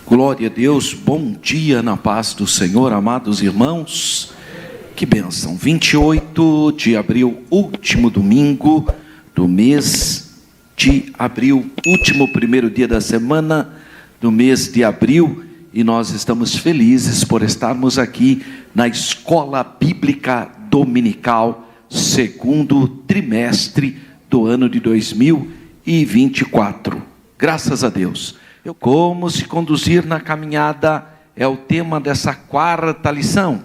Glória a Deus, bom dia na paz do Senhor, amados irmãos. Que bênção, 28 de abril, último domingo do mês de abril, último primeiro dia da semana do mês de abril, e nós estamos felizes por estarmos aqui na Escola Bíblica Dominical, segundo trimestre do ano de 2024. Graças a Deus. Como se conduzir na caminhada é o tema dessa quarta lição.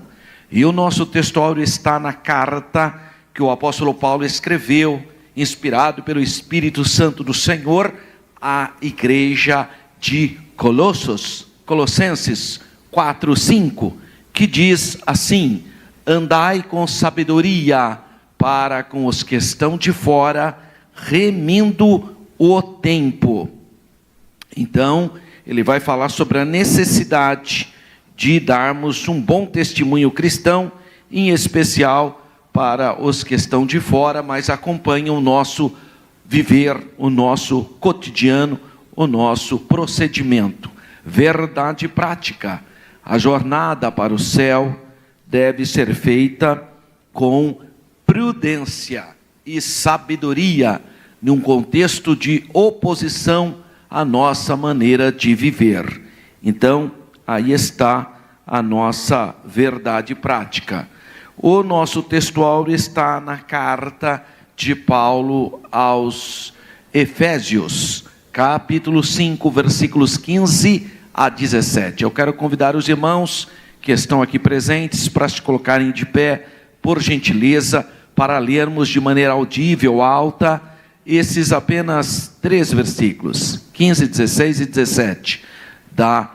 E o nosso textuário está na carta que o apóstolo Paulo escreveu, inspirado pelo Espírito Santo do Senhor, à igreja de Colossenses 4:5, que diz assim: andai com sabedoria para com os que estão de fora, remindo o tempo. Então, ele vai falar sobre a necessidade de darmos um bom testemunho cristão, em especial para os que estão de fora, mas acompanham o nosso viver, o nosso cotidiano, o nosso procedimento. Verdade prática. A jornada para o céu deve ser feita com prudência e sabedoria, num contexto de oposição a nossa maneira de viver. Então, aí está a nossa verdade prática. O nosso textuário está na carta de Paulo aos Efésios, capítulo 5, versículos 15 a 17. Eu quero convidar os irmãos que estão aqui presentes para se colocarem de pé, por gentileza, para lermos de maneira audível, alta, esses apenas 3 versículos, 15, 16 e 17, da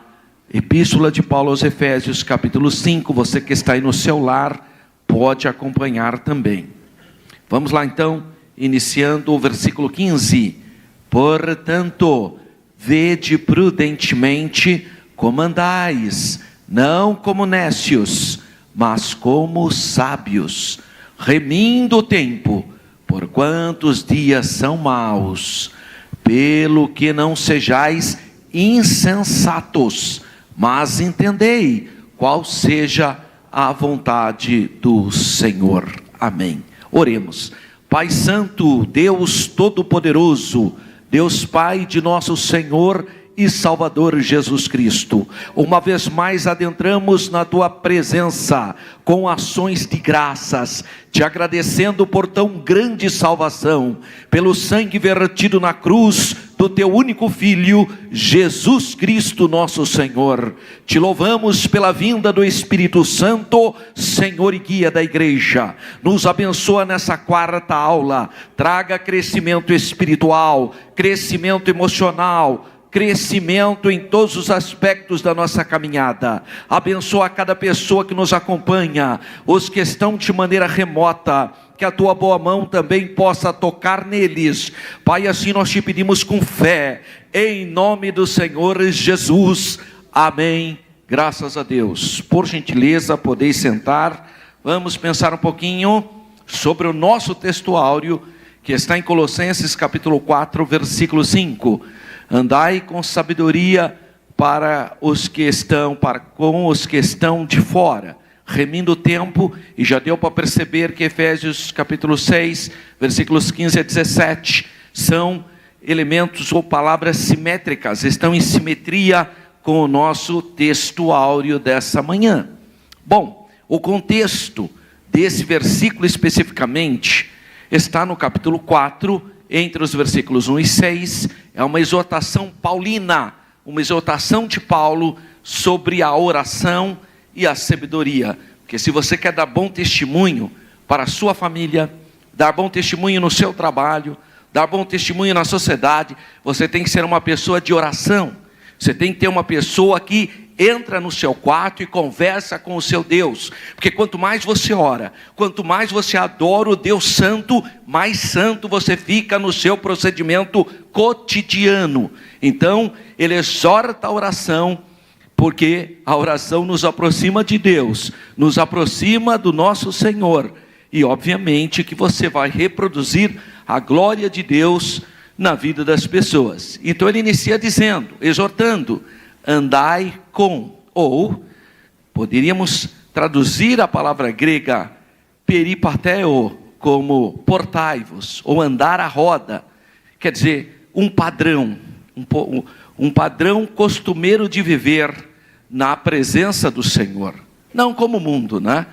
Epístola de Paulo aos Efésios, capítulo 5, você que está aí no seu lar, pode acompanhar também. Vamos lá então, iniciando o versículo 15. Portanto, vede prudentemente como andais, não como nécios, mas como sábios, remindo o tempo, porquanto os dias são maus, pelo que não sejais insensatos, mas entendei qual seja a vontade do Senhor. Amém. Oremos. Pai Santo, Deus Todo-Poderoso, Deus Pai de nosso Senhor e Salvador Jesus Cristo, uma vez mais adentramos na Tua presença, com ações de graças, te agradecendo por tão grande salvação, pelo sangue vertido na cruz do Teu único Filho, Jesus Cristo nosso Senhor. Te louvamos pela vinda do Espírito Santo, Senhor e guia da igreja. Nos abençoa nessa quarta aula, traga crescimento espiritual, crescimento emocional, crescimento em todos os aspectos da nossa caminhada. Abençoa cada pessoa que nos acompanha, os que estão de maneira remota, que a Tua boa mão também possa tocar neles. Pai, assim nós te pedimos com fé, em nome do Senhor Jesus. Amém. Graças a Deus. Por gentileza, podeis sentar. Vamos pensar um pouquinho sobre o nosso textuário, que está em Colossenses capítulo 4, versículo 5. Andai com sabedoria com os que estão de fora, remindo o tempo. E já deu para perceber que Efésios capítulo 6, versículos 15 a 17, são elementos ou palavras simétricas, estão em simetria com o nosso textuário dessa manhã. Bom, o contexto desse versículo especificamente está no capítulo 4, entre os versículos 1 e 6, é uma exortação paulina, uma exortação de Paulo sobre a oração e a sabedoria. Porque se você quer dar bom testemunho para a sua família, dar bom testemunho no seu trabalho, dar bom testemunho na sociedade, você tem que ser uma pessoa de oração. Você tem que ter uma pessoa que entra no seu quarto e conversa com o seu Deus, porque quanto mais você ora, quanto mais você adora o Deus Santo, mais santo você fica no seu procedimento cotidiano. Então, ele exorta a oração, porque a oração nos aproxima de Deus, nos aproxima do nosso Senhor, e obviamente que você vai reproduzir a glória de Deus na vida das pessoas. Então ele inicia dizendo, exortando: andai com, ou poderíamos traduzir a palavra grega peripateo como portai-vos, ou andar à roda, quer dizer, um padrão, um padrão costumeiro de viver na presença do Senhor, não como o mundo, né?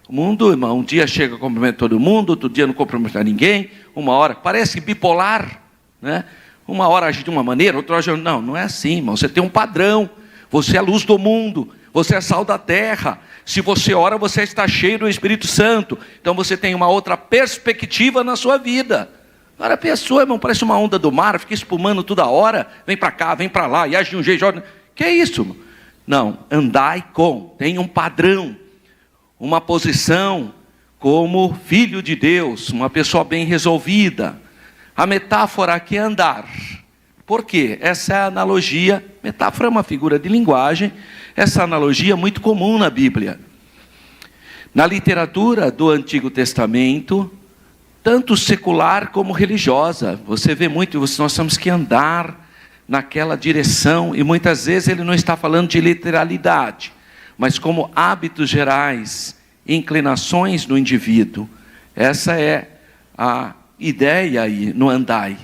O mundo, irmão, um dia chega a cumprimentar todo mundo, outro dia não cumprimenta ninguém, uma hora, parece bipolar, né? Uma hora age de uma maneira, outra hora, não é assim, irmão, você tem um padrão, você é a luz do mundo, você é sal da terra, se você ora, você está cheio do Espírito Santo, então você tem uma outra perspectiva na sua vida. Agora a pessoa, irmão, parece uma onda do mar, fica espumando toda hora, vem para cá, vem para lá, e age de um jeito, que é isso, irmão? Não, andai com, tem um padrão, uma posição como filho de Deus, uma pessoa bem resolvida. A metáfora aqui é andar. Por quê? Essa é a analogia, metáfora é uma figura de linguagem, essa analogia é muito comum na Bíblia. Na literatura do Antigo Testamento, tanto secular como religiosa, você vê muito, nós temos que andar naquela direção, e muitas vezes ele não está falando de literalidade, mas como hábitos gerais, inclinações do indivíduo. Essa é a ideia aí no andai.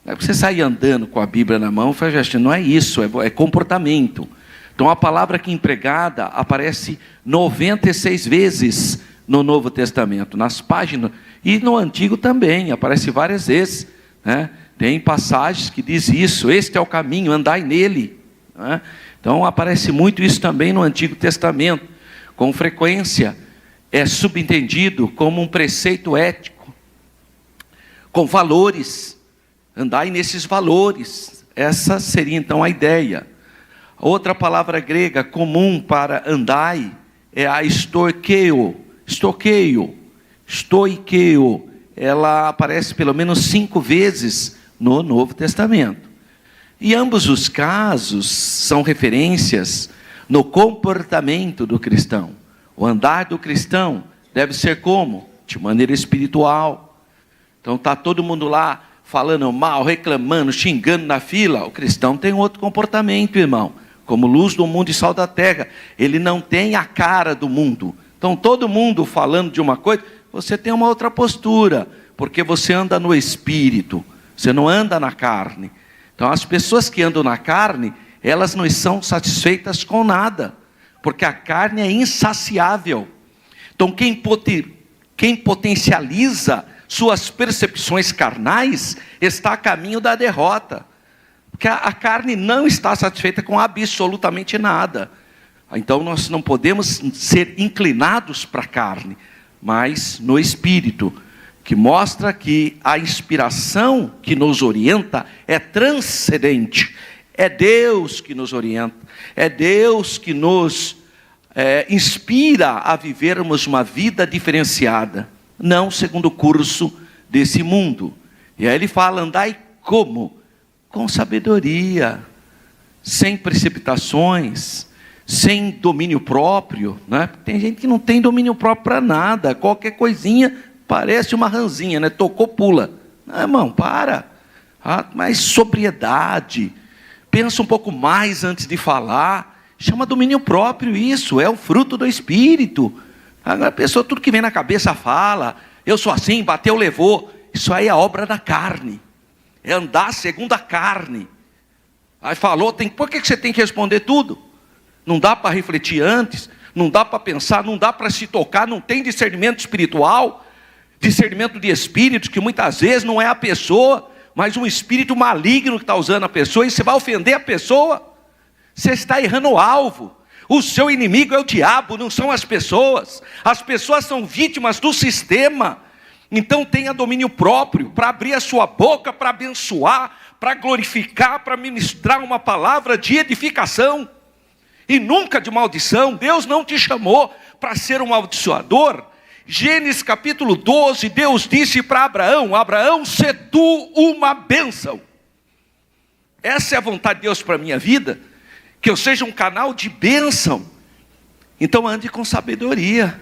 Não é você sair andando com a Bíblia na mão, não é isso, é comportamento. Então a palavra aqui empregada aparece 96 vezes no Novo Testamento, nas páginas, e no Antigo também, aparece várias vezes, né? Tem passagens que diz isso, este é o caminho, andai nele, né? Então aparece muito isso também no Antigo Testamento, com frequência é subentendido como um preceito ético, com valores, andai nesses valores, essa seria então a ideia. Outra palavra grega comum para andai é a stoikeo, ela aparece pelo menos 5 vezes no Novo Testamento. E ambos os casos são referências no comportamento do cristão. O andar do cristão deve ser como? De maneira espiritual. Então está todo mundo lá falando mal, reclamando, xingando na fila. O cristão tem outro comportamento, irmão. Como luz do mundo e sal da terra. Ele não tem a cara do mundo. Então todo mundo falando de uma coisa, você tem uma outra postura. Porque você anda no espírito. Você não anda na carne. Então as pessoas que andam na carne, elas não são satisfeitas com nada. Porque a carne é insaciável. Então quem potencializa suas percepções carnais, está a caminho da derrota. Porque a carne não está satisfeita com absolutamente nada. Então nós não podemos ser inclinados para a carne, mas no espírito, que mostra que a inspiração que nos orienta é transcendente. É Deus que nos orienta, é Deus que nos inspira a vivermos uma vida diferenciada, não segundo o curso desse mundo. E aí ele fala, andai como? Com sabedoria, sem precipitações, sem domínio próprio, né? Tem gente que não tem domínio próprio para nada, qualquer coisinha parece uma ranzinha, né? Tocou, pula. Não, irmão, para. Mais sobriedade, pensa um pouco mais antes de falar, chama domínio próprio isso, é o fruto do Espírito. Agora a pessoa, tudo que vem na cabeça fala, eu sou assim, bateu, levou, isso aí é obra da carne, é andar segundo a carne. Aí falou, por que você tem que responder tudo? Não dá para refletir antes, não dá para pensar, não dá para se tocar, não tem discernimento espiritual, discernimento de espírito, que muitas vezes não é a pessoa, mas um espírito maligno que está usando a pessoa, e você vai ofender a pessoa, você está errando o alvo. O seu inimigo é o diabo, não são as pessoas são vítimas do sistema. Então tenha domínio próprio, para abrir a sua boca, para abençoar, para glorificar, para ministrar uma palavra de edificação, e nunca de maldição. Deus não te chamou para ser um amaldiçoador. Gênesis capítulo 12, Deus disse para Abraão, Abraão, sê tu uma bênção. Essa é a vontade de Deus para a minha vida, que eu seja um canal de bênção. Então ande com sabedoria.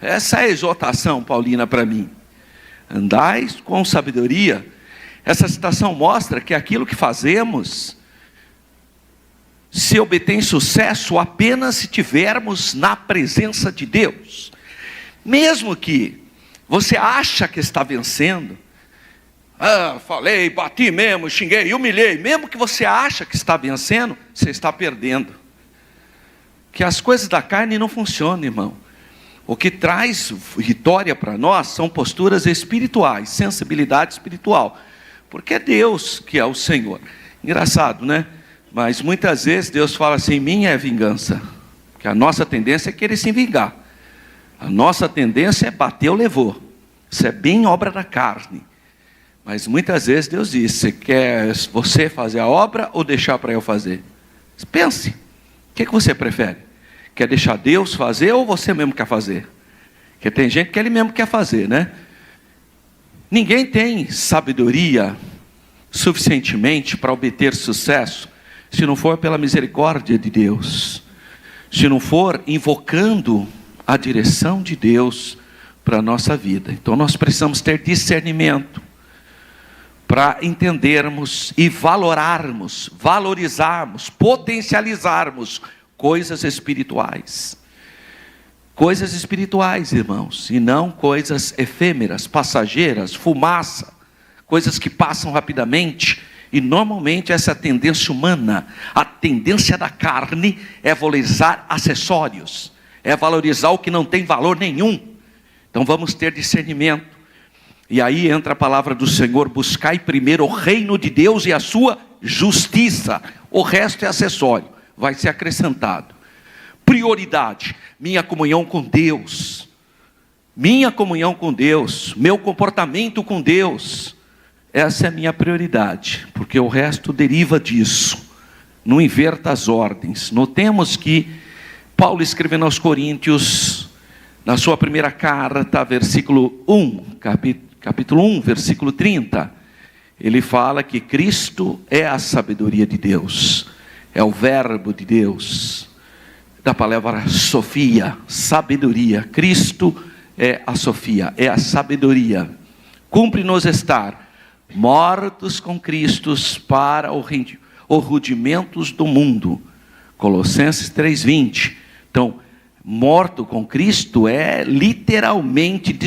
Essa é a exortação paulina para mim. Andais com sabedoria. Essa citação mostra que aquilo que fazemos se obtém sucesso apenas se tivermos na presença de Deus. Mesmo que você acha que está vencendo, falei, bati mesmo, xinguei, humilhei, mesmo que você acha que está vencendo, você está perdendo. Que as coisas da carne não funcionam, irmão. O que traz vitória para nós são posturas espirituais, sensibilidade espiritual, porque é Deus que é o Senhor. Engraçado, né? Mas muitas vezes Deus fala assim: minha é vingança, porque a nossa tendência é querer se vingar, a nossa tendência é bater ou levou, isso é bem obra da carne. Mas muitas vezes Deus diz: você quer você fazer a obra ou deixar para eu fazer? Pense, o que você prefere? Quer deixar Deus fazer ou você mesmo quer fazer? Porque tem gente que ele mesmo quer fazer, né? Ninguém tem sabedoria suficientemente para obter sucesso se não for pela misericórdia de Deus, se não for invocando a direção de Deus para a nossa vida. Então nós precisamos ter discernimento para entendermos e valorizarmos, potencializarmos coisas espirituais. Coisas espirituais, irmãos, e não coisas efêmeras, passageiras, fumaça, coisas que passam rapidamente. E normalmente essa tendência humana, a tendência da carne é valorizar acessórios, é valorizar o que não tem valor nenhum. Então vamos ter discernimento. E aí entra a palavra do Senhor: buscai primeiro o reino de Deus e a sua justiça, o resto é acessório, vai ser acrescentado. Prioridade, minha comunhão com Deus, meu comportamento com Deus, essa é a minha prioridade, porque o resto deriva disso. Não inverta as ordens. Notemos que Paulo escrevendo aos Coríntios, na sua primeira carta, versículo 1, capítulo 1, versículo 30, ele fala que Cristo é a sabedoria de Deus, é o verbo de Deus, da palavra Sofia, sabedoria. Cristo é a Sofia, é a sabedoria. Cumpre-nos estar mortos com Cristo para os rudimentos do mundo. Colossenses 3:20. Então, morto com Cristo é literalmente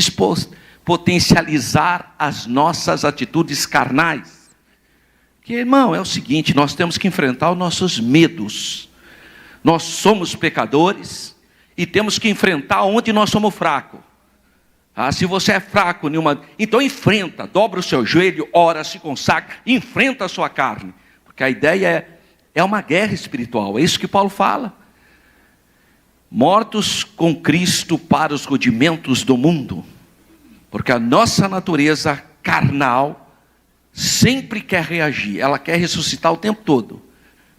potencializar as nossas atitudes carnais. Que, irmão, é o seguinte: nós temos que enfrentar os nossos medos. Nós somos pecadores e temos que enfrentar onde nós somos fracos. Se você é fraco, então enfrenta, dobra o seu joelho, ora, se consagra, enfrenta a sua carne. Porque a ideia é uma guerra espiritual, é isso que Paulo fala. Mortos com Cristo para os rudimentos do mundo. Porque a nossa natureza carnal sempre quer reagir, ela quer ressuscitar o tempo todo.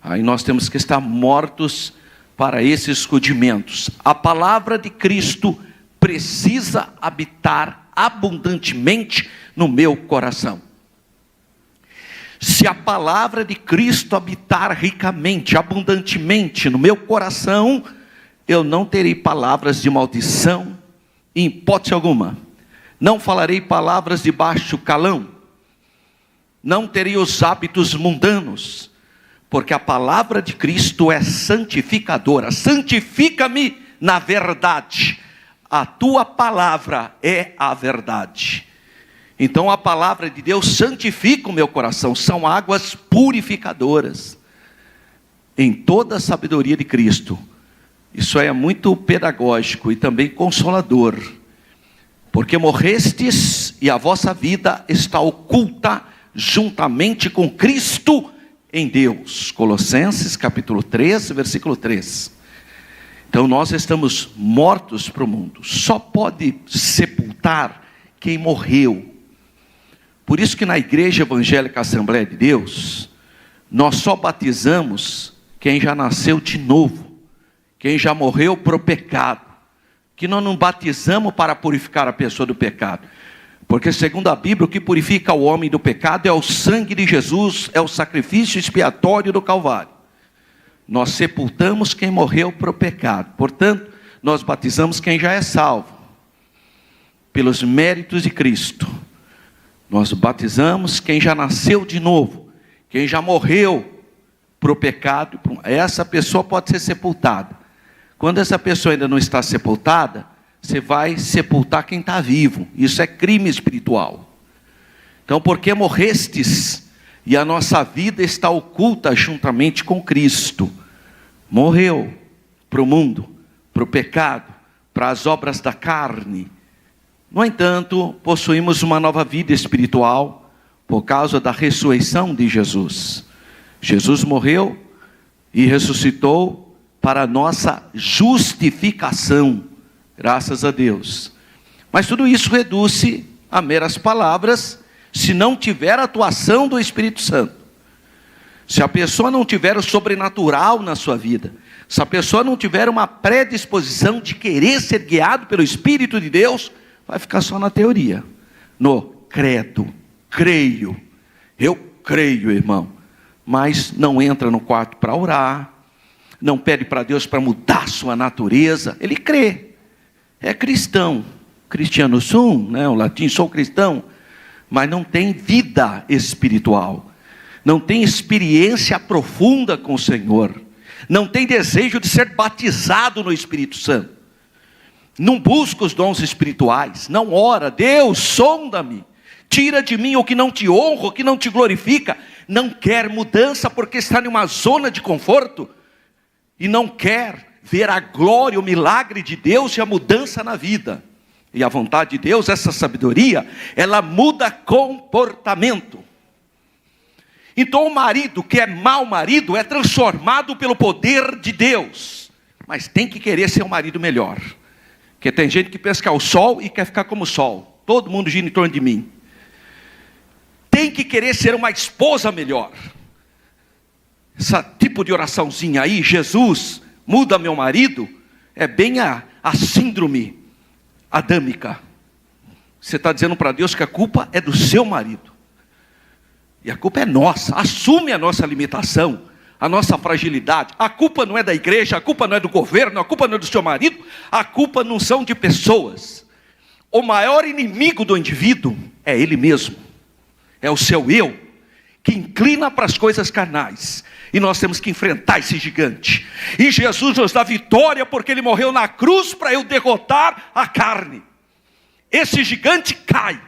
Aí nós temos que estar mortos para esses rudimentos. A palavra de Cristo precisa habitar abundantemente no meu coração. Se a palavra de Cristo habitar ricamente, abundantemente no meu coração, eu não terei palavras de maldição, em hipótese alguma. Não falarei palavras de baixo calão. Não terei os hábitos mundanos. Porque a palavra de Cristo é santificadora. Santifica-me na verdade. A tua palavra é a verdade. Então a palavra de Deus santifica o meu coração. São águas purificadoras. Em toda a sabedoria de Cristo. Isso é muito pedagógico e também consolador. Porque morrestes e a vossa vida está oculta juntamente com Cristo em Deus. Colossenses capítulo 3, versículo 3. Então nós estamos mortos para o mundo. Só pode sepultar quem morreu. Por isso que na Igreja Evangélica Assembleia de Deus, nós só batizamos quem já nasceu de novo, quem já morreu para o pecado. Que nós não batizamos para purificar a pessoa do pecado. Porque segundo a Bíblia, o que purifica o homem do pecado é o sangue de Jesus, é o sacrifício expiatório do Calvário. Nós sepultamos quem morreu para o pecado. Portanto, nós batizamos quem já é salvo. Pelos méritos de Cristo. Nós batizamos quem já nasceu de novo. Quem já morreu para o pecado, essa pessoa pode ser sepultada. Quando essa pessoa ainda não está sepultada, você vai sepultar quem está vivo. Isso é crime espiritual. Então, porque morrestes, e a nossa vida está oculta juntamente com Cristo. Morreu para o mundo, para o pecado, para as obras da carne. No entanto, possuímos uma nova vida espiritual por causa da ressurreição de Jesus. Jesus morreu e ressuscitou para a nossa justificação, graças a Deus. Mas tudo isso reduz-se a meras palavras, se não tiver a atuação do Espírito Santo. Se a pessoa não tiver o sobrenatural na sua vida, se a pessoa não tiver uma predisposição de querer ser guiado pelo Espírito de Deus, vai ficar só na teoria, no credo, creio, eu creio, irmão, mas não entra no quarto para orar, não pede para Deus para mudar sua natureza. Ele crê, é cristão, cristiano sum, né, o latim, sou cristão, mas não tem vida espiritual, não tem experiência profunda com o Senhor, não tem desejo de ser batizado no Espírito Santo, não busca os dons espirituais, não ora, Deus, sonda-me, tira de mim o que não te honra, o que não te glorifica, não quer mudança porque está em uma zona de conforto, e não quer ver a glória, o milagre de Deus e a mudança na vida. E a vontade de Deus, essa sabedoria, ela muda comportamento. Então o marido que é mau marido é transformado pelo poder de Deus, mas tem que querer ser um marido melhor. Porque tem gente que pensa que é o sol e quer ficar como o sol, todo mundo gira em torno de mim. Tem que querer ser uma esposa melhor. Esse tipo de oraçãozinha aí, Jesus, muda meu marido, é bem a síndrome adâmica. Você está dizendo para Deus que a culpa é do seu marido. E a culpa é nossa. Assume a nossa limitação, a nossa fragilidade. A culpa não é da igreja, a culpa não é do governo, a culpa não é do seu marido, a culpa não são de pessoas. O maior inimigo do indivíduo é ele mesmo. É o seu eu, que inclina para as coisas carnais. E nós temos que enfrentar esse gigante. E Jesus nos dá vitória porque Ele morreu na cruz para eu derrotar a carne. Esse gigante cai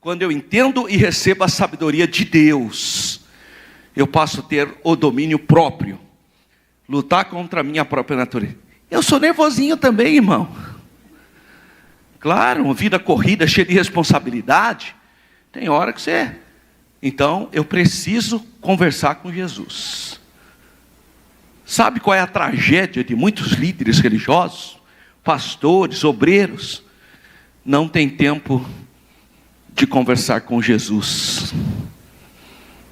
quando eu entendo e recebo a sabedoria de Deus. Eu passo a ter o domínio próprio. Lutar contra a minha própria natureza. Eu sou nervosinho também, irmão. Claro, uma vida corrida, cheia de responsabilidade. Tem hora que você... Então, eu preciso conversar com Jesus. Sabe qual é a tragédia de muitos líderes religiosos, pastores, obreiros? Não tem tempo de conversar com Jesus.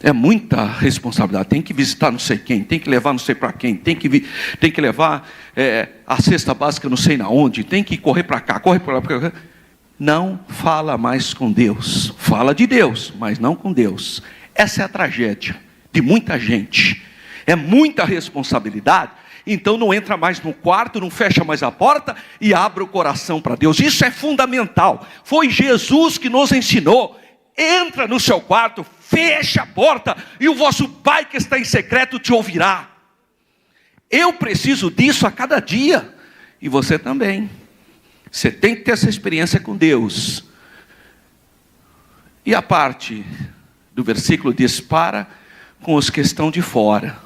É muita responsabilidade. Tem que visitar não sei quem, tem que levar não sei para quem, tem que levar a cesta básica não sei na onde, tem que correr para cá, correr para lá. Não fala mais com Deus. Fala de Deus, mas não com Deus. Essa é a tragédia de muita gente. É muita responsabilidade. Então não entra mais no quarto, não fecha mais a porta e abre o coração para Deus. Isso é fundamental. Foi Jesus que nos ensinou. Entra no seu quarto, fecha a porta e o vosso Pai que está em secreto te ouvirá. Eu preciso disso a cada dia. E você também. Você tem que ter essa experiência com Deus. E a parte do versículo diz: para com os que estão de fora.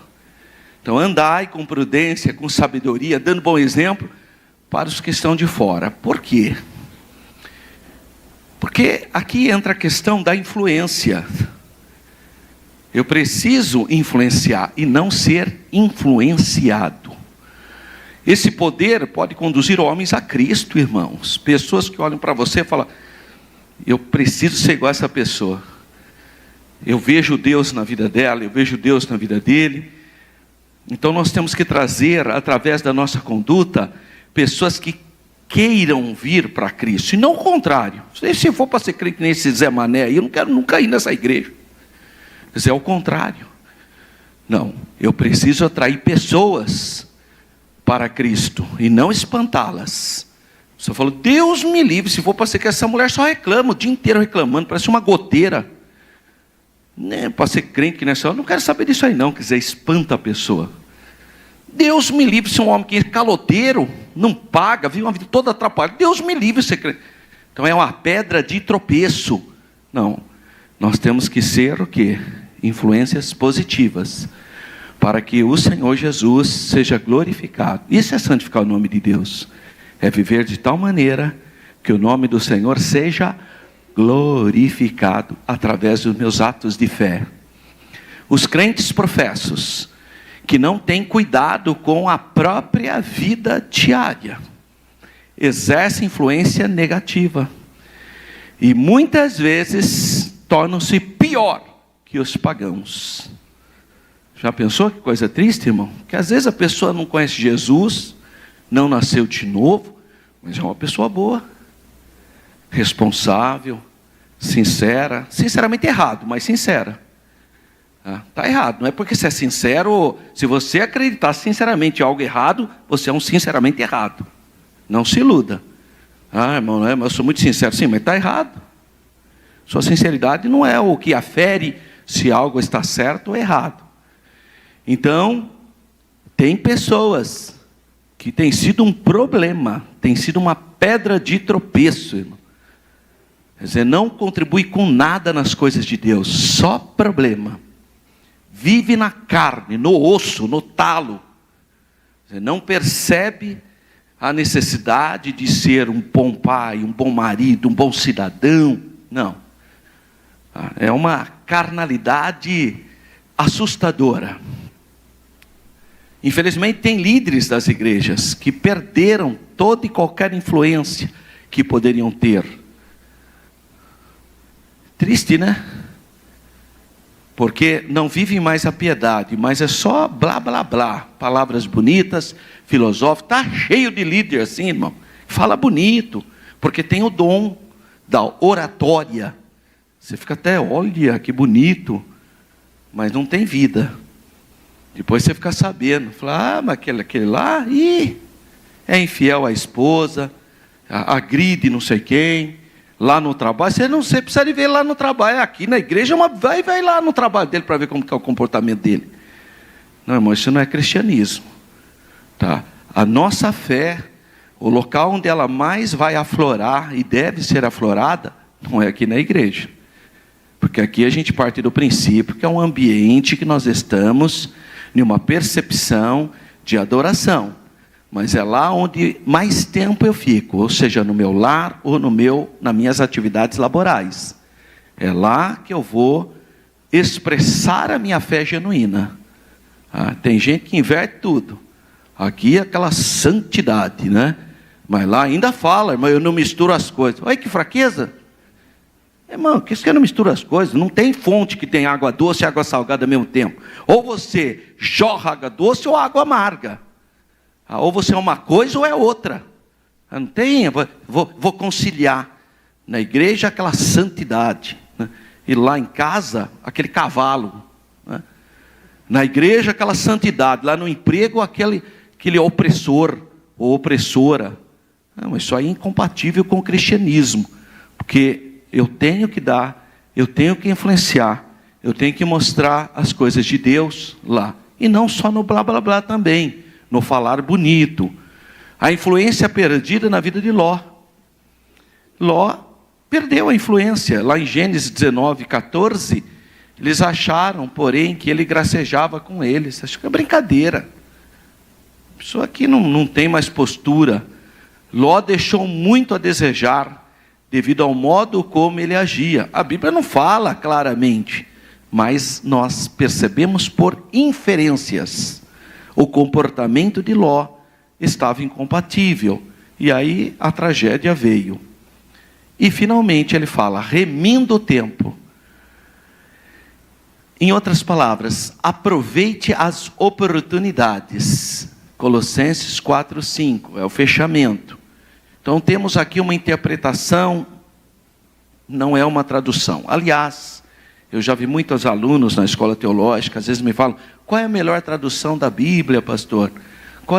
Então andai com prudência, com sabedoria, dando bom exemplo para os que estão de fora. Por quê? Porque aqui entra a questão da influência. Eu preciso influenciar e não ser influenciado. Esse poder pode conduzir homens a Cristo, irmãos. Pessoas que olham para você e falam: eu preciso ser igual a essa pessoa. Eu vejo Deus na vida dela, eu vejo Deus na vida dele. Então nós temos que trazer, através da nossa conduta, pessoas que queiram vir para Cristo. E não o contrário. Se for para ser crente que nem esse Zé Mané aí, eu não quero nunca ir nessa igreja. Mas é o contrário. Não, eu preciso atrair pessoas para Cristo e não espantá-las. Você falou: Deus me livre, se for para ser que essa mulher só reclama o dia inteiro reclamando, parece uma goteira. Pode ser crente que nessa hora, não quero saber disso aí não, quer dizer, espanta a pessoa. Deus me livre se um homem que é caloteiro, não paga, vive uma vida toda atrapalhada. Deus me livre ser crente. Então é uma pedra de tropeço. Não, nós temos que ser o quê? Influências positivas, para que o Senhor Jesus seja glorificado. Isso é santificar o nome de Deus. É viver de tal maneira que o nome do Senhor seja glorificado através dos meus atos de fé. Os crentes professos que não têm cuidado com a própria vida diária exercem influência negativa e muitas vezes tornam-se pior que os pagãos. Já pensou que coisa triste, irmão? Que às vezes a pessoa não conhece Jesus, não nasceu de novo, mas é uma pessoa boa, responsável, sincera, sinceramente errado, mas sincera. Está errado, não é porque você é sincero, se você acreditar sinceramente em algo errado, você é um sinceramente errado. Não se iluda. Irmão, eu sou muito sincero, sim, mas está errado. Sua sinceridade não é o que afere se algo está certo ou errado. Então, tem pessoas que têm sido um problema, tem sido uma pedra de tropeço, irmão. Quer dizer, não contribui com nada nas coisas de Deus, só problema. Vive na carne, no osso, no talo. Quer dizer, não percebe a necessidade de ser um bom pai, um bom marido, um bom cidadão. Não. É uma carnalidade assustadora. Infelizmente tem líderes das igrejas que perderam toda e qualquer influência que poderiam ter. Triste, né? Porque não vivem mais a piedade, mas é só blá, blá, blá. Palavras bonitas, filosóficas. Está cheio de líder assim, irmão. Fala bonito, porque tem o dom da oratória. Você fica até, olha que bonito, mas não tem vida. Depois você fica sabendo. Fala, mas aquele lá, é infiel à esposa, agride não sei quem. Lá no trabalho, você precisa de ver lá no trabalho, aqui na igreja, vai lá no trabalho dele para ver como que é o comportamento dele. Não, irmão, isso não é cristianismo. Tá? A nossa fé, o local onde ela mais vai aflorar e deve ser aflorada, não é aqui na igreja. Porque aqui a gente parte do princípio que é um ambiente que nós estamos em uma percepção de adoração. Mas é lá onde mais tempo eu fico, ou seja, no meu lar ou nas minhas atividades laborais. É lá que eu vou expressar a minha fé genuína. Tem gente que inverte tudo. Aqui é aquela santidade, né? Mas lá ainda fala, irmão, eu não misturo as coisas. Olha que fraqueza. Irmão, que isso que eu não misturo as coisas? Não tem fonte que tem água doce e água salgada ao mesmo tempo. Ou você jorra água doce ou água amarga. Ou você é uma coisa ou é outra. Não tem, vou conciliar. Na igreja aquela santidade, né? E lá em casa aquele cavalo, né? Na igreja aquela santidade, lá no emprego aquele opressor ou opressora. Não, isso aí é incompatível com o cristianismo, porque eu tenho que dar, eu tenho que influenciar, eu tenho que mostrar as coisas de Deus lá, e não só no blá blá blá também, no falar bonito. A influência perdida na vida de Ló. Ló perdeu a influência. Lá em Gênesis 19, 14, eles acharam, porém, que ele gracejava com eles. Acho que é brincadeira. A pessoa aqui não tem mais postura. Ló deixou muito a desejar, devido ao modo como ele agia. A Bíblia não fala claramente, mas nós percebemos por inferências. O comportamento de Ló estava incompatível. E aí a tragédia veio. E finalmente ele fala, remindo o tempo. Em outras palavras, aproveite as oportunidades. Colossenses 4:5, é o fechamento. Então temos aqui uma interpretação, não é uma tradução. Aliás, eu já vi muitos alunos na escola teológica, às vezes me falam, qual é a melhor tradução da Bíblia, pastor?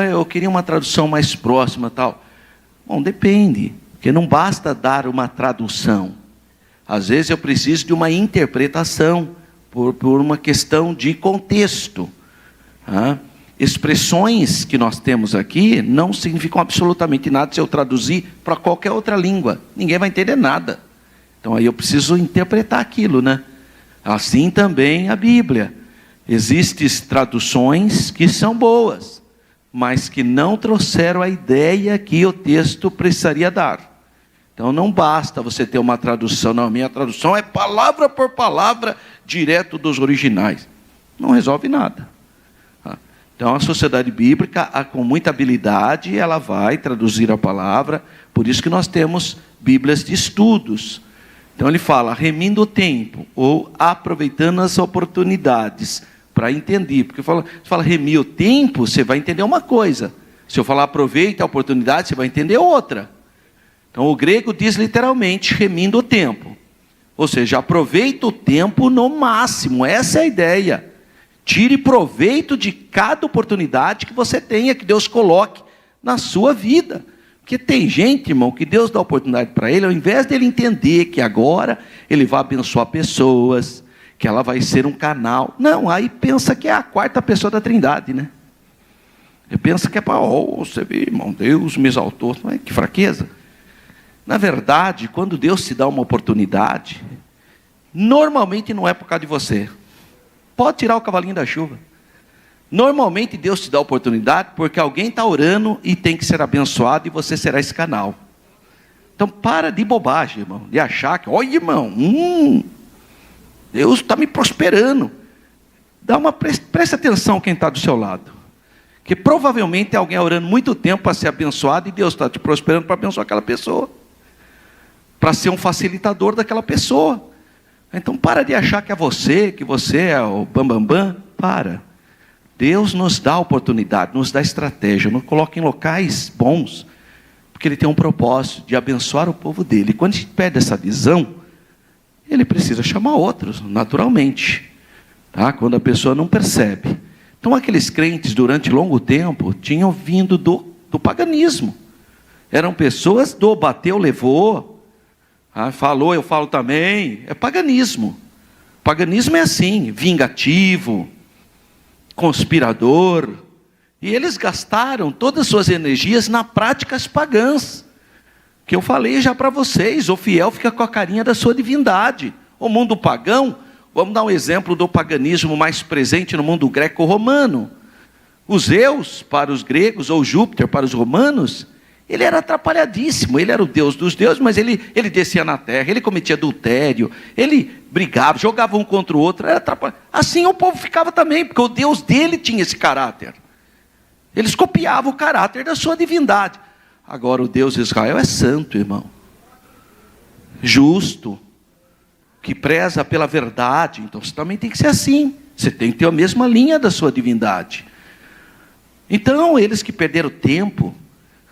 Eu queria uma tradução mais próxima, tal. Bom, depende, porque não basta dar uma tradução. Às vezes eu preciso de uma interpretação por uma questão de contexto. Expressões que nós temos aqui não significam absolutamente nada se eu traduzir para qualquer outra língua. Ninguém vai entender nada. Então aí eu preciso interpretar aquilo, né? Assim também a Bíblia. Existem traduções que são boas, mas que não trouxeram a ideia que o texto precisaria dar. Então não basta você ter uma tradução, não, minha tradução é palavra por palavra, direto dos originais. Não resolve nada. Então a sociedade bíblica, com muita habilidade, ela vai traduzir a palavra, por isso que nós temos Bíblias de estudos. Então ele fala, remindo o tempo, ou aproveitando as oportunidades, para entender. Porque você fala remir o tempo, você vai entender uma coisa. Se eu falar aproveita a oportunidade, você vai entender outra. Então o grego diz literalmente, remindo o tempo. Ou seja, aproveita o tempo no máximo, essa é a ideia. Tire proveito de cada oportunidade que você tenha, que Deus coloque na sua vida. Porque tem gente, irmão, que Deus dá oportunidade para ele, ao invés dele entender que agora ele vai abençoar pessoas, que ela vai ser um canal. Não, aí pensa que é a quarta pessoa da Trindade, né? Ele pensa que é para, você vê, irmão, Deus me exaltou. Que fraqueza. Na verdade, quando Deus te dá uma oportunidade, normalmente não é por causa de você. Pode tirar o cavalinho da chuva. Normalmente Deus te dá a oportunidade porque alguém está orando e tem que ser abençoado e você será esse canal. Então para de bobagem, irmão, de achar que, olha, irmão, Deus está me prosperando. Preste atenção quem está do seu lado. Que provavelmente alguém orando muito tempo para ser abençoado e Deus está te prosperando para abençoar aquela pessoa. Para ser um facilitador daquela pessoa. Então para de achar que você é o bambambam. Para. Deus nos dá oportunidade, nos dá estratégia, nos coloca em locais bons, porque Ele tem um propósito de abençoar o povo dele. E quando a gente perde essa visão, Ele precisa chamar outros, naturalmente, tá? Quando a pessoa não percebe. Então aqueles crentes durante longo tempo tinham vindo do paganismo. Eram pessoas do bateu, levou, falou, eu falo também. É paganismo. Paganismo é assim, vingativo, conspirador, e eles gastaram todas as suas energias nas práticas pagãs, que eu falei já para vocês. O fiel fica com a carinha da sua divindade. O mundo pagão, vamos dar um exemplo do paganismo mais presente no mundo greco-romano. Os Zeus para os gregos, ou Júpiter para os romanos, ele era atrapalhadíssimo. Ele era o deus dos deuses, mas ele descia na terra, ele cometia adultério, ele brigava, jogava um contra o outro, era atrapalhado. Assim o povo ficava também, porque o Deus dele tinha esse caráter. Eles copiavam o caráter da sua divindade. Agora o Deus de Israel é santo, irmão. Justo, que preza pela verdade. Então você também tem que ser assim. Você tem que ter a mesma linha da sua divindade. Então eles que perderam tempo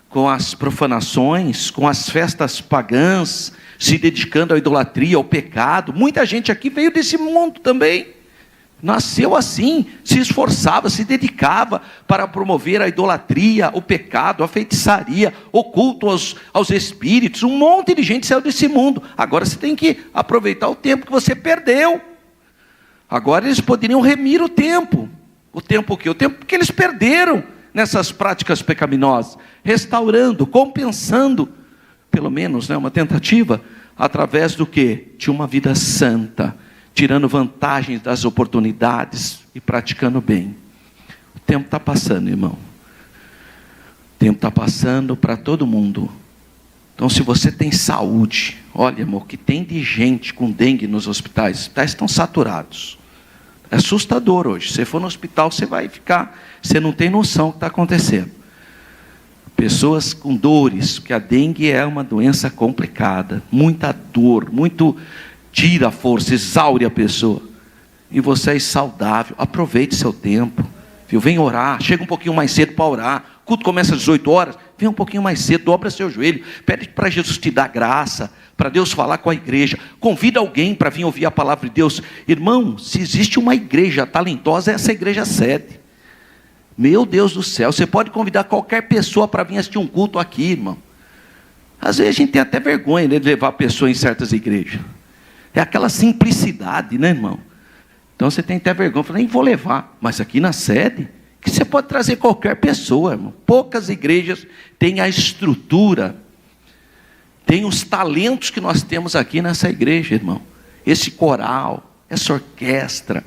com as profanações, com as festas pagãs, se dedicando à idolatria, ao pecado. Muita gente aqui veio desse mundo também. Nasceu assim, se esforçava, se dedicava para promover a idolatria, o pecado, a feitiçaria, o culto aos espíritos. Um monte de gente saiu desse mundo. Agora você tem que aproveitar o tempo que você perdeu. Agora eles poderiam remir o tempo. O tempo o quê? O tempo que eles perderam nessas práticas pecaminosas, restaurando, compensando, pelo menos, uma tentativa, através do quê? De uma vida santa, tirando vantagens das oportunidades e praticando bem. O tempo está passando, irmão. O tempo está passando para todo mundo. Então se você tem saúde, olha, irmão, que tem de gente com dengue nos hospitais. Os hospitais estão saturados. É assustador hoje. Se você for no hospital, você vai ficar, você não tem noção do que está acontecendo. Pessoas com dores, porque a dengue é uma doença complicada, muita dor, muito tira a força, exaure a pessoa. E você é saudável, aproveite seu tempo, viu? Vem orar, chega um pouquinho mais cedo para orar. O culto começa às 18 horas, vem um pouquinho mais cedo, dobra seu joelho, pede para Jesus te dar graça, para Deus falar com a igreja, convida alguém para vir ouvir a palavra de Deus. Irmão, se existe uma igreja talentosa, é essa igreja sede. Meu Deus do céu, você pode convidar qualquer pessoa para vir assistir um culto aqui, irmão. Às vezes a gente tem até vergonha, né, de levar pessoas em certas igrejas. É aquela simplicidade, né, irmão? Então você tem até vergonha, fala, nem vou levar. Mas aqui na sede, que você pode trazer qualquer pessoa, irmão. Poucas igrejas têm a estrutura, têm os talentos que nós temos aqui nessa igreja, irmão. Esse coral, essa orquestra,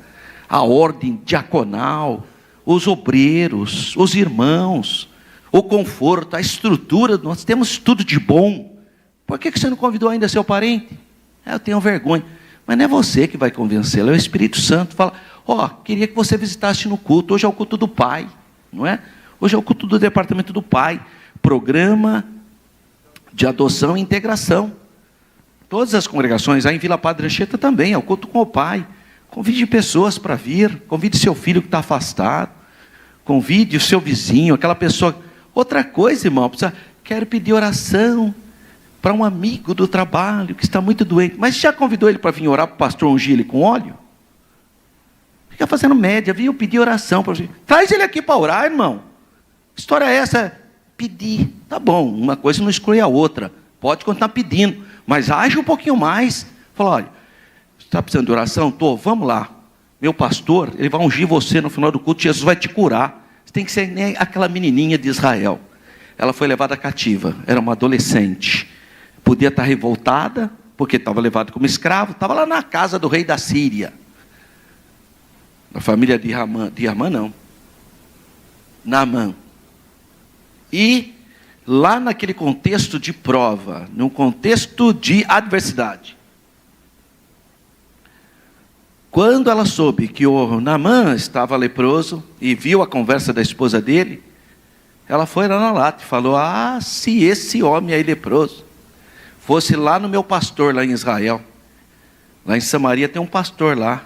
a ordem diaconal, os obreiros, os irmãos, o conforto, a estrutura, nós temos tudo de bom. Por que você não convidou ainda seu parente? Eu tenho vergonha. Mas não é você que vai convencê-lo, é o Espírito Santo. Fala, queria que você visitasse no culto. Hoje é o culto do Pai, não é? Hoje é o culto do departamento do Pai. Programa de adoção e integração. Todas as congregações, aí em Vila Padre Anchieta também, é o culto com o Pai. Convide pessoas para vir, convide seu filho que está afastado, convide o seu vizinho, aquela pessoa. Outra coisa, irmão, quero pedir oração para um amigo do trabalho que está muito doente. Mas já convidou ele para vir orar para o pastor ungir ele com óleo? Fica fazendo média, viu? Pedir oração para você. Traz ele aqui para orar, irmão. Que história é essa? Pedir. Tá bom, uma coisa não exclui a outra. Pode continuar pedindo, mas age um pouquinho mais. Fala, olha, você está precisando de oração? Tô, vamos lá. Meu pastor, ele vai ungir você no final do culto, Jesus vai te curar. Você tem que ser nem aquela menininha de Israel. Ela foi levada cativa, era uma adolescente. Podia estar revoltada, porque estava levado como escravo, estava lá na casa do rei da Síria. A família de Ramã não. Naamã. E lá naquele contexto de prova, num contexto de adversidade. Quando ela soube que o Naamã estava leproso e viu a conversa da esposa dele, ela foi lá na lata e falou, se esse homem aí leproso fosse lá no meu pastor lá em Israel, lá em Samaria tem um pastor lá,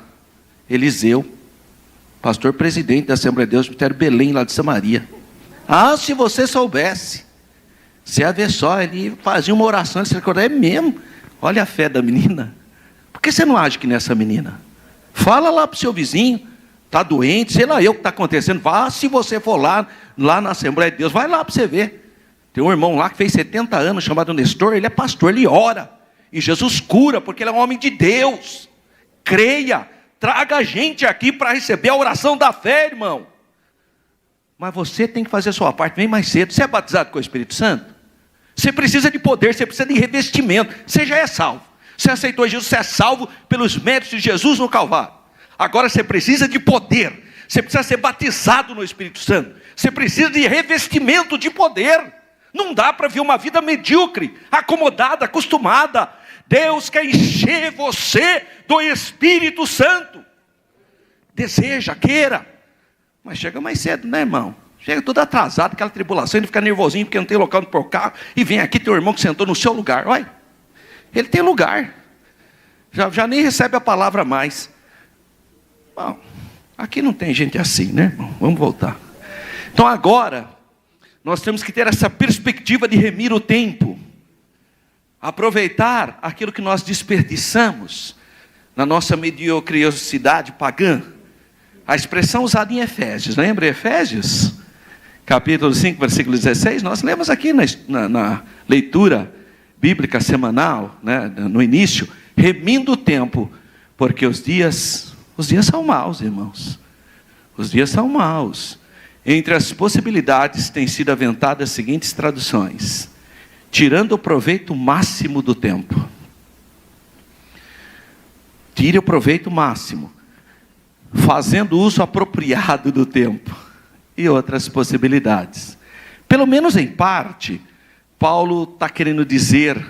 Eliseu, pastor presidente da Assembleia de Deus, Ministério Belém lá de Samaria. Se você soubesse, você ia ver só, ele fazia uma oração, ele recordava, é mesmo, olha a fé da menina, por que você não age que nessa menina? Fala lá para o seu vizinho, está doente, sei lá o que está acontecendo, vá se você for lá na Assembleia de Deus, vai lá para você ver. Tem um irmão lá que fez 70 anos, chamado Nestor, ele é pastor, ele ora, e Jesus cura, porque ele é um homem de Deus. Creia, traga a gente aqui para receber a oração da fé, irmão. Mas você tem que fazer a sua parte, vem mais cedo. Você é batizado com o Espírito Santo? Você precisa de poder, você precisa de revestimento, você já é salvo. Você aceitou Jesus, você é salvo pelos méritos de Jesus no Calvário. Agora você precisa de poder, você precisa ser batizado no Espírito Santo, você precisa de revestimento de poder. Não dá para ver uma vida medíocre, acomodada, acostumada. Deus quer encher você do Espírito Santo. Deseja, queira. Mas chega mais cedo, né, irmão? Chega todo atrasado, aquela tribulação, ele fica nervosinho porque não tem local para pôr o carro. E vem aqui teu irmão que sentou no seu lugar. Olha, ele tem lugar. Já nem recebe a palavra mais. Bom, aqui não tem gente assim, né, irmão? Vamos voltar. Então agora, nós temos que ter essa perspectiva de remir o tempo. Aproveitar aquilo que nós desperdiçamos na nossa mediocriosidade pagã. A expressão usada em Efésios, lembra Efésios? Capítulo 5, versículo 16, nós lemos aqui na leitura bíblica semanal, né, no início, remindo o tempo, porque os dias são maus, irmãos. Os dias são maus. Entre as possibilidades têm sido aventadas as seguintes traduções: tirando o proveito máximo do tempo. Tire o proveito máximo. Fazendo uso apropriado do tempo. E outras possibilidades. Pelo menos em parte, Paulo está querendo dizer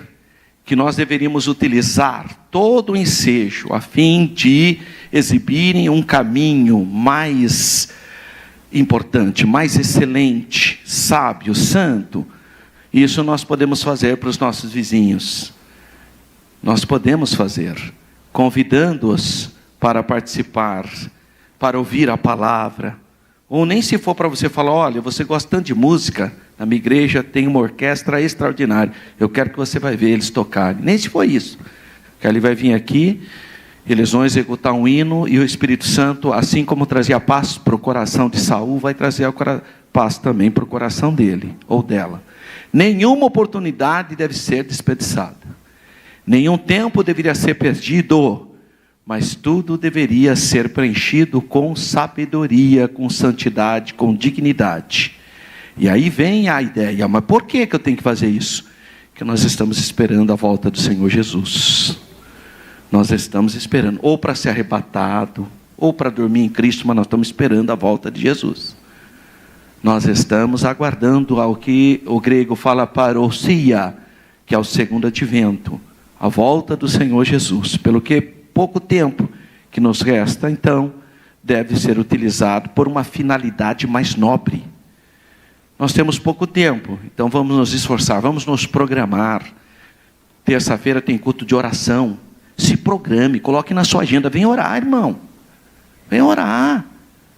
que nós deveríamos utilizar todo o ensejo a fim de exibirem um caminho mais importante, mais excelente, sábio, santo. Isso nós podemos fazer para os nossos vizinhos. Nós podemos fazer, convidando-os para participar, para ouvir a palavra. Ou nem se for para você falar, olha, você gosta tanto de música, na minha igreja tem uma orquestra extraordinária, eu quero que você vai ver eles tocarem. Nem se for isso. Que ele vai vir aqui, eles vão executar um hino, e o Espírito Santo, assim como trazia paz para o coração de Saul, vai trazer a paz também para o coração dele, ou dela. Nenhuma oportunidade deve ser desperdiçada. Nenhum tempo deveria ser perdido. mas tudo deveria ser preenchido com sabedoria, com santidade, com dignidade. E aí vem a ideia, mas por que eu tenho que fazer isso? Porque nós estamos esperando a volta do Senhor Jesus. Nós estamos esperando, ou para ser arrebatado, ou para dormir em Cristo, mas nós estamos esperando a volta de Jesus. Nós estamos aguardando ao que o grego fala parousia, que é o segundo advento, a volta do Senhor Jesus, pelo que pouco tempo que nos resta, então, deve ser utilizado por uma finalidade mais nobre. Nós temos pouco tempo, então vamos nos esforçar, vamos nos programar. Terça-feira tem culto de oração, se programe, coloque na sua agenda, vem orar, irmão, vem orar,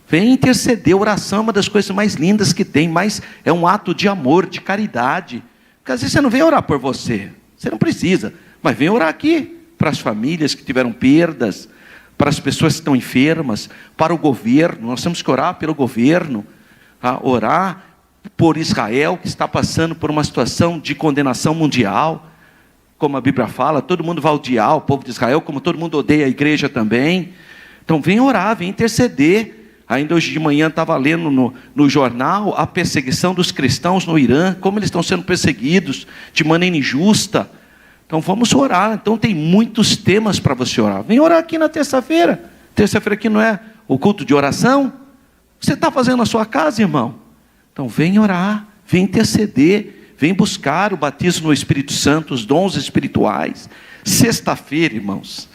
vem interceder. Oração é uma das coisas mais lindas que tem, mas é um ato de amor, de caridade, porque às vezes você não vem orar por você não precisa, mas vem orar aqui, para as famílias que tiveram perdas, para as pessoas que estão enfermas, para o governo. Nós temos que orar pelo governo, orar por Israel, que está passando por uma situação de condenação mundial, como a Bíblia fala, todo mundo vai odiar o povo de Israel, como todo mundo odeia a igreja também. Então vem orar, vem interceder. Ainda hoje de manhã estava lendo no jornal a perseguição dos cristãos no Irã, como eles estão sendo perseguidos de maneira injusta. Então vamos orar. Então tem muitos temas para você orar. Vem orar aqui na terça-feira. Terça-feira aqui não é o culto de oração? Você está fazendo na sua casa, irmão? Então vem orar, vem interceder, vem buscar o batismo no Espírito Santo, os dons espirituais. Sexta-feira, irmãos,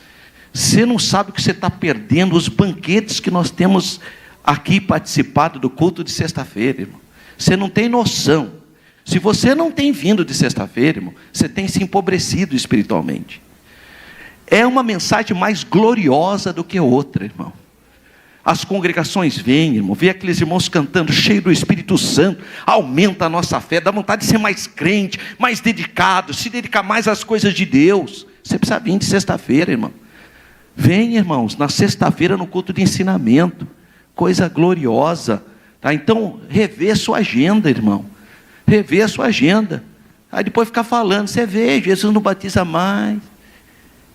você não sabe o que você está perdendo, os banquetes que nós temos aqui participado do culto de sexta-feira, irmão. Você não tem noção. Se você não tem vindo de sexta-feira, irmão, você tem se empobrecido espiritualmente. É uma mensagem mais gloriosa do que outra, irmão. As congregações vêm, irmão, vê aqueles irmãos cantando, cheio do Espírito Santo, aumenta a nossa fé, dá vontade de ser mais crente, mais dedicado, se dedicar mais às coisas de Deus. Você precisa vir de sexta-feira, irmão. Vem, irmãos, na sexta-feira no culto de ensinamento, coisa gloriosa, tá? Então, revê sua agenda, irmão. Rever a sua agenda. Aí depois ficar falando, você vê, Jesus não batiza mais,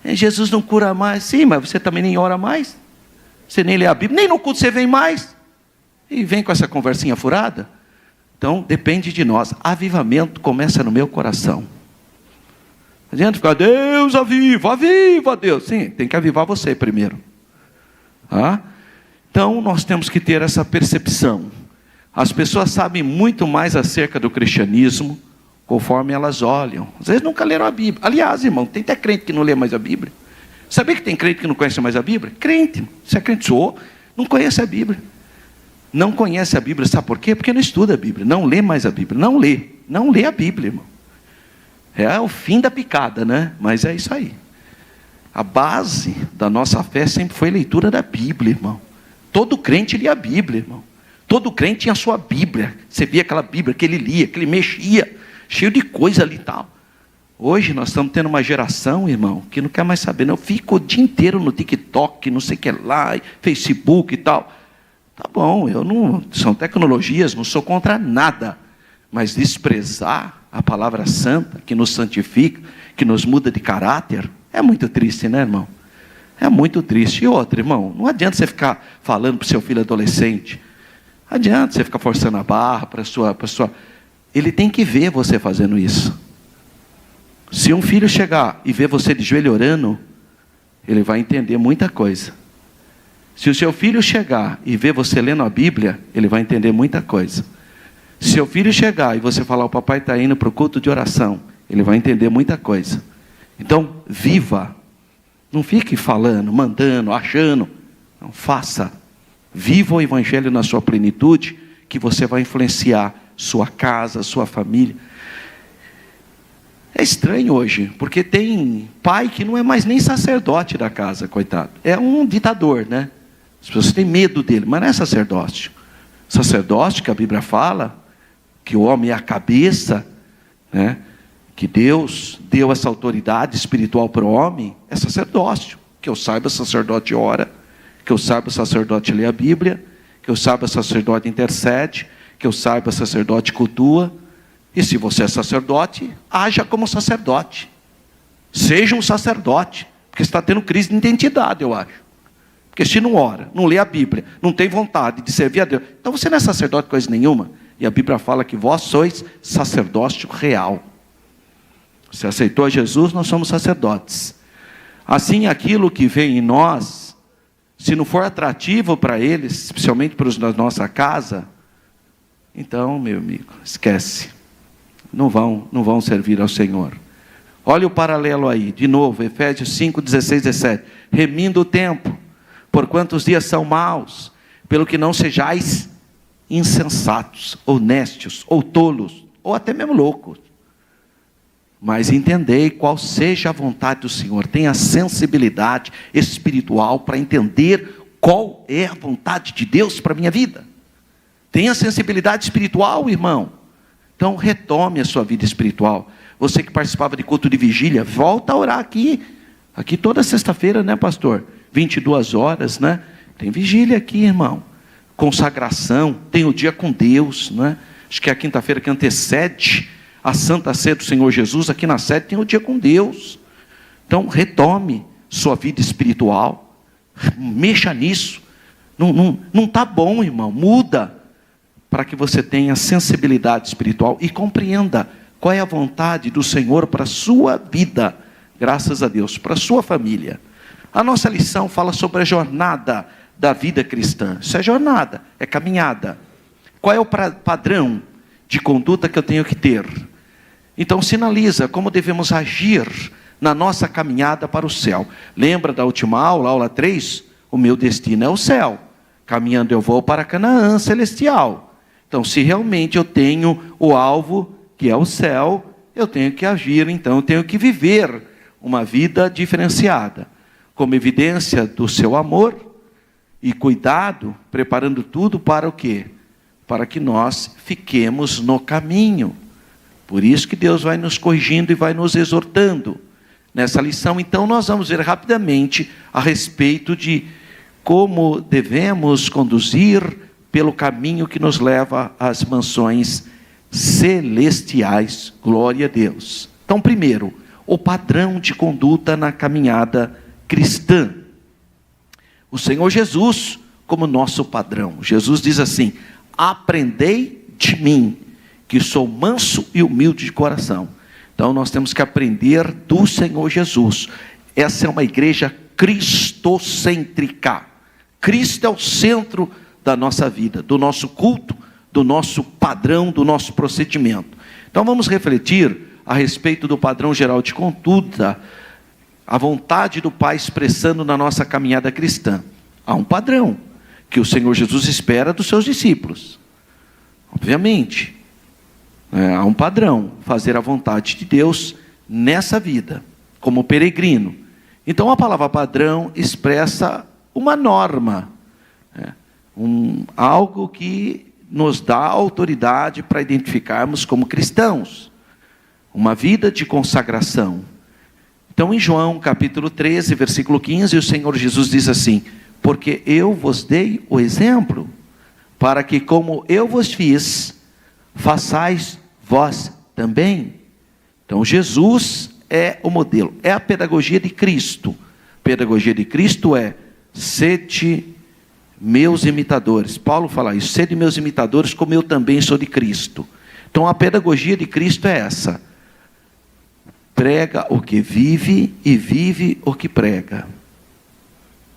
Jesus não cura mais. Sim, mas você também nem ora mais, você nem lê a Bíblia, nem no culto você vem mais, e vem com essa conversinha furada. Então depende de nós. Avivamento começa no meu coração. Não adianta ficar, Deus aviva, aviva Deus. Sim, tem que avivar você primeiro. Então nós temos que ter essa percepção. As pessoas sabem muito mais acerca do cristianismo conforme elas olham. Às vezes nunca leram a Bíblia. Aliás, irmão, tem até crente que não lê mais a Bíblia. Sabia que tem crente que não conhece mais a Bíblia? Crente. Se é crente, não conhece a Bíblia. Não conhece a Bíblia, sabe por quê? Porque não estuda a Bíblia, não lê mais a Bíblia. Não lê a Bíblia, irmão. É o fim da picada, né? Mas é isso aí. A base da nossa fé sempre foi a leitura da Bíblia, irmão. Todo crente lia a Bíblia, irmão. Todo crente tinha a sua Bíblia. Você via aquela Bíblia que ele lia, que ele mexia, cheio de coisa ali e tal. Hoje nós estamos tendo uma geração, irmão, que não quer mais saber, não. Fica o dia inteiro no TikTok, não sei o que lá, Facebook e tal. Tá bom, são tecnologias, não sou contra nada. Mas desprezar a palavra santa, que nos santifica, que nos muda de caráter, é muito triste, né, irmão? É muito triste. E outra, irmão, não adianta você ficar falando para o seu filho adolescente. Não adianta você ficar forçando a barra para sua. Ele tem que ver você fazendo isso. Se um filho chegar e ver você de joelho orando, ele vai entender muita coisa. Se o seu filho chegar e ver você lendo a Bíblia, ele vai entender muita coisa. Se seu filho chegar e você falar, o papai está indo para o culto de oração, ele vai entender muita coisa. Então, viva. Não fique falando, mandando, achando. Não, faça. Viva o Evangelho na sua plenitude, que você vai influenciar sua casa, sua família. É estranho hoje, porque tem pai que não é mais nem sacerdote da casa, coitado. É um ditador, né? As pessoas têm medo dele, mas não é sacerdócio. Sacerdócio, que a Bíblia fala, que o homem é a cabeça, né? Que Deus deu essa autoridade espiritual para o homem, é sacerdócio. Que eu saiba, o sacerdote ora. Que eu saiba, o sacerdote lê a Bíblia. Que eu saiba, o sacerdote intercede. Que eu saiba, o sacerdote cultua. E se você é sacerdote, haja como sacerdote. Seja um sacerdote. Porque você está tendo crise de identidade, eu acho. Porque se não ora, não lê a Bíblia, não tem vontade de servir a Deus, então você não é sacerdote coisa nenhuma. E a Bíblia fala que vós sois sacerdócio real. Você aceitou a Jesus, nós somos sacerdotes. Assim, aquilo que vem em nós, se não for atrativo para eles, especialmente para os da nossa casa, então, meu amigo, esquece. Não vão servir ao Senhor. Olha o paralelo aí, de novo, Efésios 5, 16, 17. Remindo o tempo, porquanto os dias são maus, pelo que não sejais insensatos, honestos, ou tolos, ou até mesmo loucos. Mas entendei qual seja a vontade do Senhor. Tenha sensibilidade espiritual para entender qual é a vontade de Deus para a minha vida. Tenha sensibilidade espiritual, irmão. Então retome a sua vida espiritual. Você que participava de culto de vigília, volta a orar aqui. Aqui toda sexta-feira, né, pastor? 22 horas, né? Tem vigília aqui, irmão. Consagração, tem o dia com Deus, né? Acho que é a quinta-feira que antecede a Santa Ceia do Senhor Jesus. Aqui na sede tem o dia com Deus. Então retome sua vida espiritual. Mexa nisso. Não está bom, irmão. Muda. Para que você tenha sensibilidade espiritual e compreenda qual é a vontade do Senhor para a sua vida, graças a Deus, para a sua família. A nossa lição fala sobre a jornada da vida cristã. Isso é jornada, é caminhada. Qual é o padrão de conduta que eu tenho que ter? Então sinaliza como devemos agir na nossa caminhada para o céu. Lembra da última aula, aula 3? O meu destino é o céu. Caminhando eu vou para Canaã celestial. Então, se realmente eu tenho o alvo, que é o céu, eu tenho que agir, então eu tenho que viver uma vida diferenciada. Como evidência do seu amor e cuidado, preparando tudo para o quê? Para que nós fiquemos no caminho. Por isso que Deus vai nos corrigindo e vai nos exortando. Nessa lição, então, nós vamos ver rapidamente a respeito de como devemos conduzir pelo caminho que nos leva às mansões celestiais. Glória a Deus. Então, primeiro, o padrão de conduta na caminhada cristã. O Senhor Jesus como nosso padrão. Jesus diz assim: aprendei de mim, que sou manso e humilde de coração. Então, nós temos que aprender do Senhor Jesus. Essa é uma igreja cristocêntrica. Cristo é o centro da nossa vida, do nosso culto, do nosso padrão, do nosso procedimento. Então vamos refletir a respeito do padrão geral de conduta, a vontade do Pai expressando na nossa caminhada cristã. Há um padrão que o Senhor Jesus espera dos seus discípulos. Obviamente, há um padrão, fazer a vontade de Deus nessa vida, como peregrino. Então a palavra padrão expressa uma norma, algo que nos dá autoridade para identificarmos como cristãos, uma vida de consagração. Então em João capítulo 13, versículo 15, o Senhor Jesus diz assim: porque eu vos dei o exemplo, para que como eu vos fiz, façais vós também. Então Jesus é o modelo, é a pedagogia de Cristo. A pedagogia de Cristo é: sede meus imitadores. Paulo fala isso: sede meus imitadores, como eu também sou de Cristo. Então a pedagogia de Cristo é essa: prega o que vive e vive o que prega.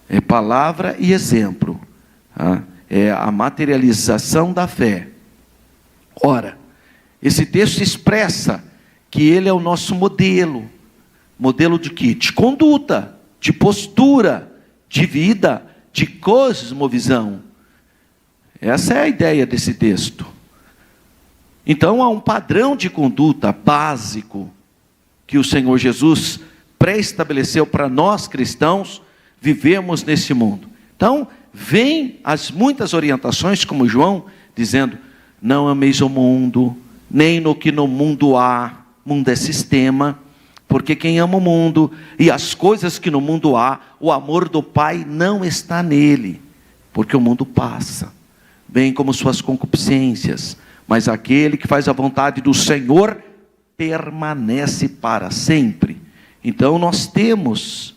É palavra e exemplo. É a materialização da fé. Ora, esse texto expressa que ele é o nosso modelo. Modelo de quê? De conduta, de postura, de vida, de cosmovisão. Essa é a ideia desse texto. Então há um padrão de conduta básico que o Senhor Jesus pré-estabeleceu para nós cristãos vivemos nesse mundo. Então vem as muitas orientações, como João dizendo: não ameis o mundo, nem no que no mundo há. Mundo é sistema. Porque quem ama o mundo e as coisas que no mundo há, o amor do Pai não está nele. Porque o mundo passa, bem como suas concupiscências. Mas aquele que faz a vontade do Senhor permanece para sempre. Então nós temos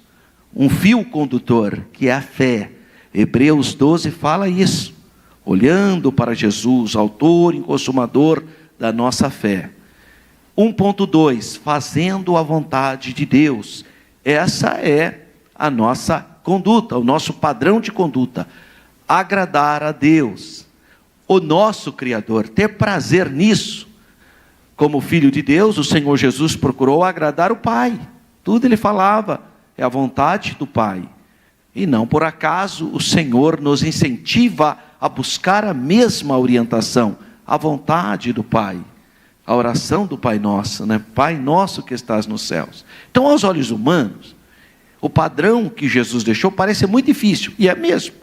um fio condutor, que é a fé. Hebreus 12 fala isso. Olhando para Jesus, autor e consumador da nossa fé. 1.2, fazendo a vontade de Deus. Essa é a nossa conduta, o nosso padrão de conduta. Agradar a Deus, o nosso Criador, ter prazer nisso. Como filho de Deus, o Senhor Jesus procurou agradar o Pai. Tudo ele falava, é a vontade do Pai. E não por acaso o Senhor nos incentiva a buscar a mesma orientação, a vontade do Pai. A oração do Pai Nosso, né? Pai Nosso que estás nos céus. Então, aos olhos humanos, o padrão que Jesus deixou parece muito difícil, e é mesmo.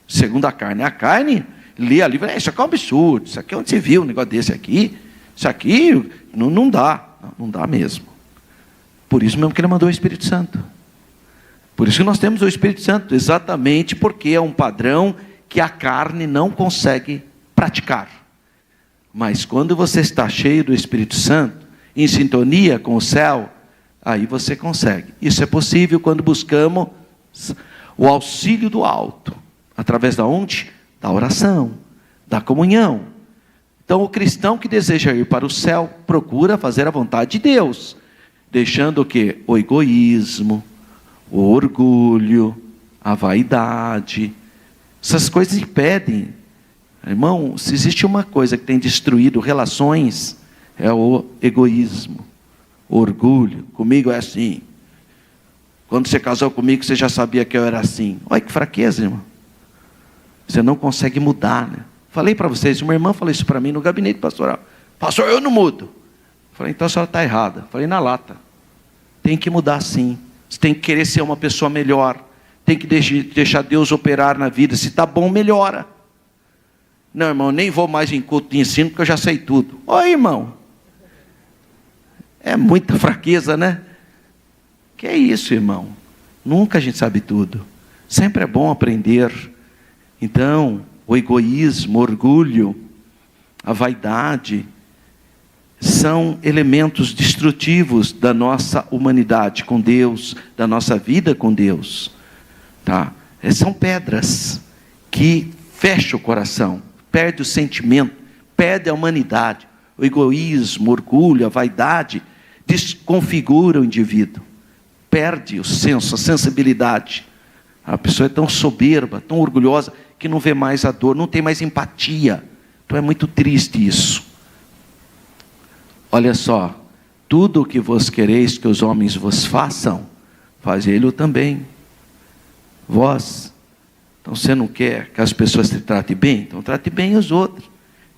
Segundo a carne lê a livro, isso aqui é um absurdo, isso aqui é onde você viu um negócio desse aqui, isso aqui não dá, não dá mesmo. Por isso mesmo que ele mandou o Espírito Santo. Por isso que nós temos o Espírito Santo, exatamente porque é um padrão que a carne não consegue praticar. Mas quando você está cheio do Espírito Santo, em sintonia com o céu, aí você consegue. Isso é possível quando buscamos o auxílio do alto. Através da onde? Da oração, da comunhão. Então o cristão que deseja ir para o céu, procura fazer a vontade de Deus. Deixando o quê? O egoísmo, o orgulho, a vaidade. Essas coisas impedem. Irmão, se existe uma coisa que tem destruído relações, é o egoísmo, o orgulho. Comigo é assim. Quando você casou comigo, você já sabia que eu era assim. Olha que fraqueza, irmão. Você não consegue mudar, né? Falei para vocês, uma irmã falou isso para mim no gabinete pastoral. Pastor, eu não mudo. Falei, então a senhora está errada. Falei, na lata. Tem que mudar sim. Você tem que querer ser uma pessoa melhor. Tem que deixar Deus operar na vida. Se está bom, melhora. Não, irmão, nem vou mais em culto de ensino, porque eu já sei tudo. Oi, irmão. É muita fraqueza, né? Que é isso, irmão? Nunca a gente sabe tudo. Sempre é bom aprender. Então, o egoísmo, o orgulho, a vaidade, são elementos destrutivos da nossa humanidade com Deus, da nossa vida com Deus. Tá? São pedras que fecham o coração. Perde o sentimento, perde a humanidade. O egoísmo, o orgulho, a vaidade desconfigura o indivíduo. Perde o senso, a sensibilidade. A pessoa é tão soberba, tão orgulhosa, que não vê mais a dor, não tem mais empatia. Então é muito triste isso. Olha só, tudo o que vos quereis que os homens vos façam, fazei-lo também. Vós. Então você não quer que as pessoas te tratem bem? Então trate bem os outros.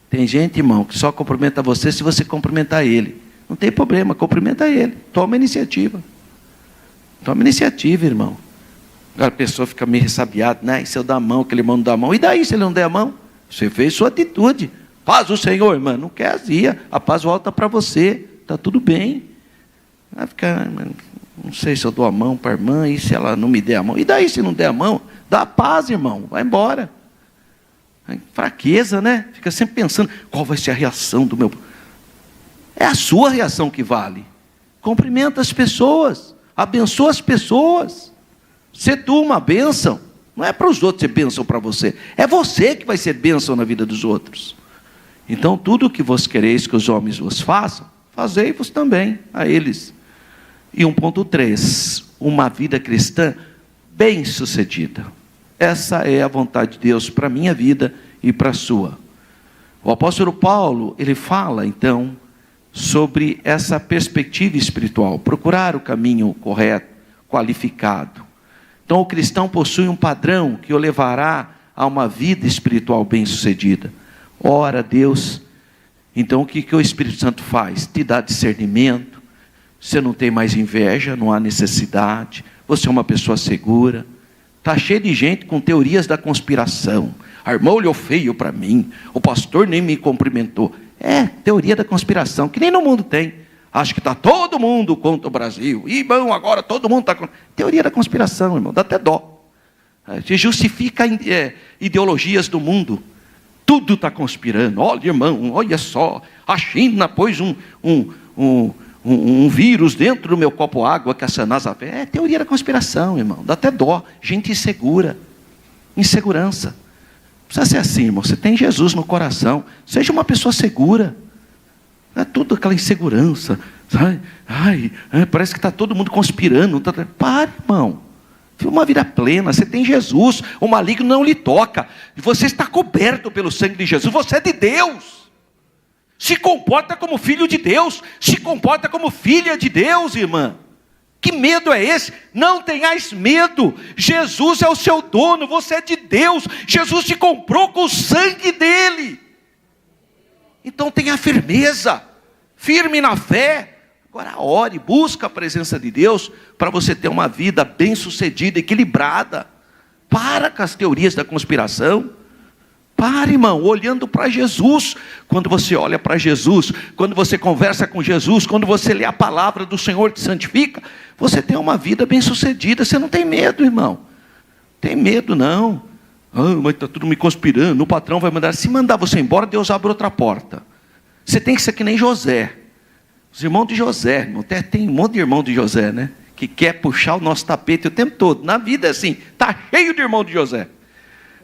Tem gente, irmão, que só cumprimenta você se você cumprimentar ele. Não tem problema, cumprimenta ele. Toma iniciativa. Toma iniciativa, irmão. A pessoa fica meio ressabiada, né? Se eu dar a mão, aquele irmão não dá a mão. E daí se ele não der a mão? Você fez sua atitude. Paz o Senhor, irmão. Não quer azia. A paz volta para você. Está tudo bem. Vai ficar, não sei se eu dou a mão para a irmã, e se ela não me der a mão. E daí se não der a mão? Dá a paz, irmão, vai embora. Fraqueza, né? Fica sempre pensando, qual vai ser a reação do meu... É a sua reação que vale. Cumprimenta as pessoas, abençoa as pessoas. Ser tu uma bênção, não é para os outros ser bênção para você. É você que vai ser bênção na vida dos outros. Então, tudo o que vos quereis que os homens vos façam, fazei-vos também a eles. E 1.3, uma vida cristã bem-sucedida. Essa é a vontade de Deus para a minha vida e para a sua. O apóstolo Paulo, ele fala então sobre essa perspectiva espiritual, procurar o caminho correto, qualificado. Então o cristão possui um padrão que o levará a uma vida espiritual bem-sucedida. Ora, Deus, então o que o Espírito Santo faz? Te dá discernimento, você não tem mais inveja, não há necessidade, você é uma pessoa segura. Está cheio de gente com teorias da conspiração. A irmã olhou feio para mim, o pastor nem me cumprimentou. É, teoria da conspiração, que nem no mundo tem. Acho que está todo mundo contra o Brasil. E bom, agora todo mundo está contra. Teoria da conspiração, irmão, dá até dó. Você justifica ideologias do mundo. Tudo está conspirando. Olha, irmão, olha só. A China pôs um um vírus dentro do meu copo água que a Sanasa fez. É teoria da conspiração, irmão. Dá até dó. Gente insegura. Insegurança. Não precisa ser assim, irmão. Você tem Jesus no coração. Seja uma pessoa segura. Não é tudo aquela insegurança. Parece que está todo mundo conspirando. Pare, irmão. Viva uma vida plena. Você tem Jesus. O maligno não lhe toca. Você está coberto pelo sangue de Jesus. Você é de Deus. Se comporta como filho de Deus. Se comporta como filha de Deus, irmã. Que medo é esse? Não tenhais medo. Jesus é o seu dono. Você é de Deus. Jesus te comprou com o sangue dele. Então tenha firmeza. Firme na fé. Agora ore, busca a presença de Deus para você ter uma vida bem-sucedida, equilibrada. Para com as teorias da conspiração. Para, irmão, olhando para Jesus. Quando você olha para Jesus, quando você conversa com Jesus, quando você lê a palavra do Senhor que santifica, você tem uma vida bem-sucedida. Você não tem medo, irmão. Tem medo não. Mas está tudo me conspirando. O patrão vai mandar. Se mandar você embora, Deus abre outra porta. Você tem que ser que nem José. Os irmãos de José, irmão, tem um monte de irmão de José, né? Que quer puxar o nosso tapete o tempo todo. Na vida é assim, está cheio de irmão de José.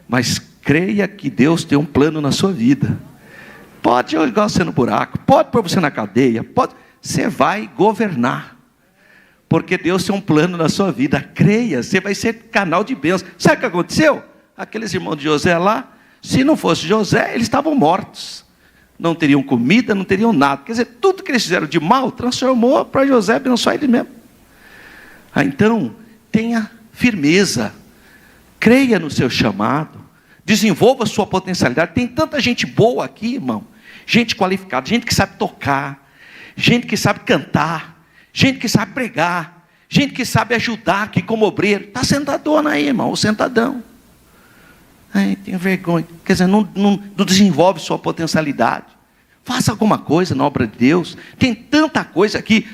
Mas creia que Deus tem um plano na sua vida. Pode jogar você no buraco, pode pôr você na cadeia, você vai governar. Porque Deus tem um plano na sua vida. Creia, você vai ser canal de bênção. Sabe o que aconteceu? Aqueles irmãos de José lá, se não fosse José, eles estavam mortos. Não teriam comida, não teriam nada. Quer dizer, tudo que eles fizeram de mal, transformou para José abençoar ele mesmo. Então, tenha firmeza. Creia no seu chamado. Desenvolva a sua potencialidade. Tem tanta gente boa aqui, irmão. Gente qualificada, gente que sabe tocar. Gente que sabe cantar. Gente que sabe pregar. Gente que sabe ajudar aqui como obreiro. Está sentadona aí, irmão, ou sentadão. Tem vergonha. Quer dizer, não desenvolve sua potencialidade. Faça alguma coisa na obra de Deus. Tem tanta coisa aqui.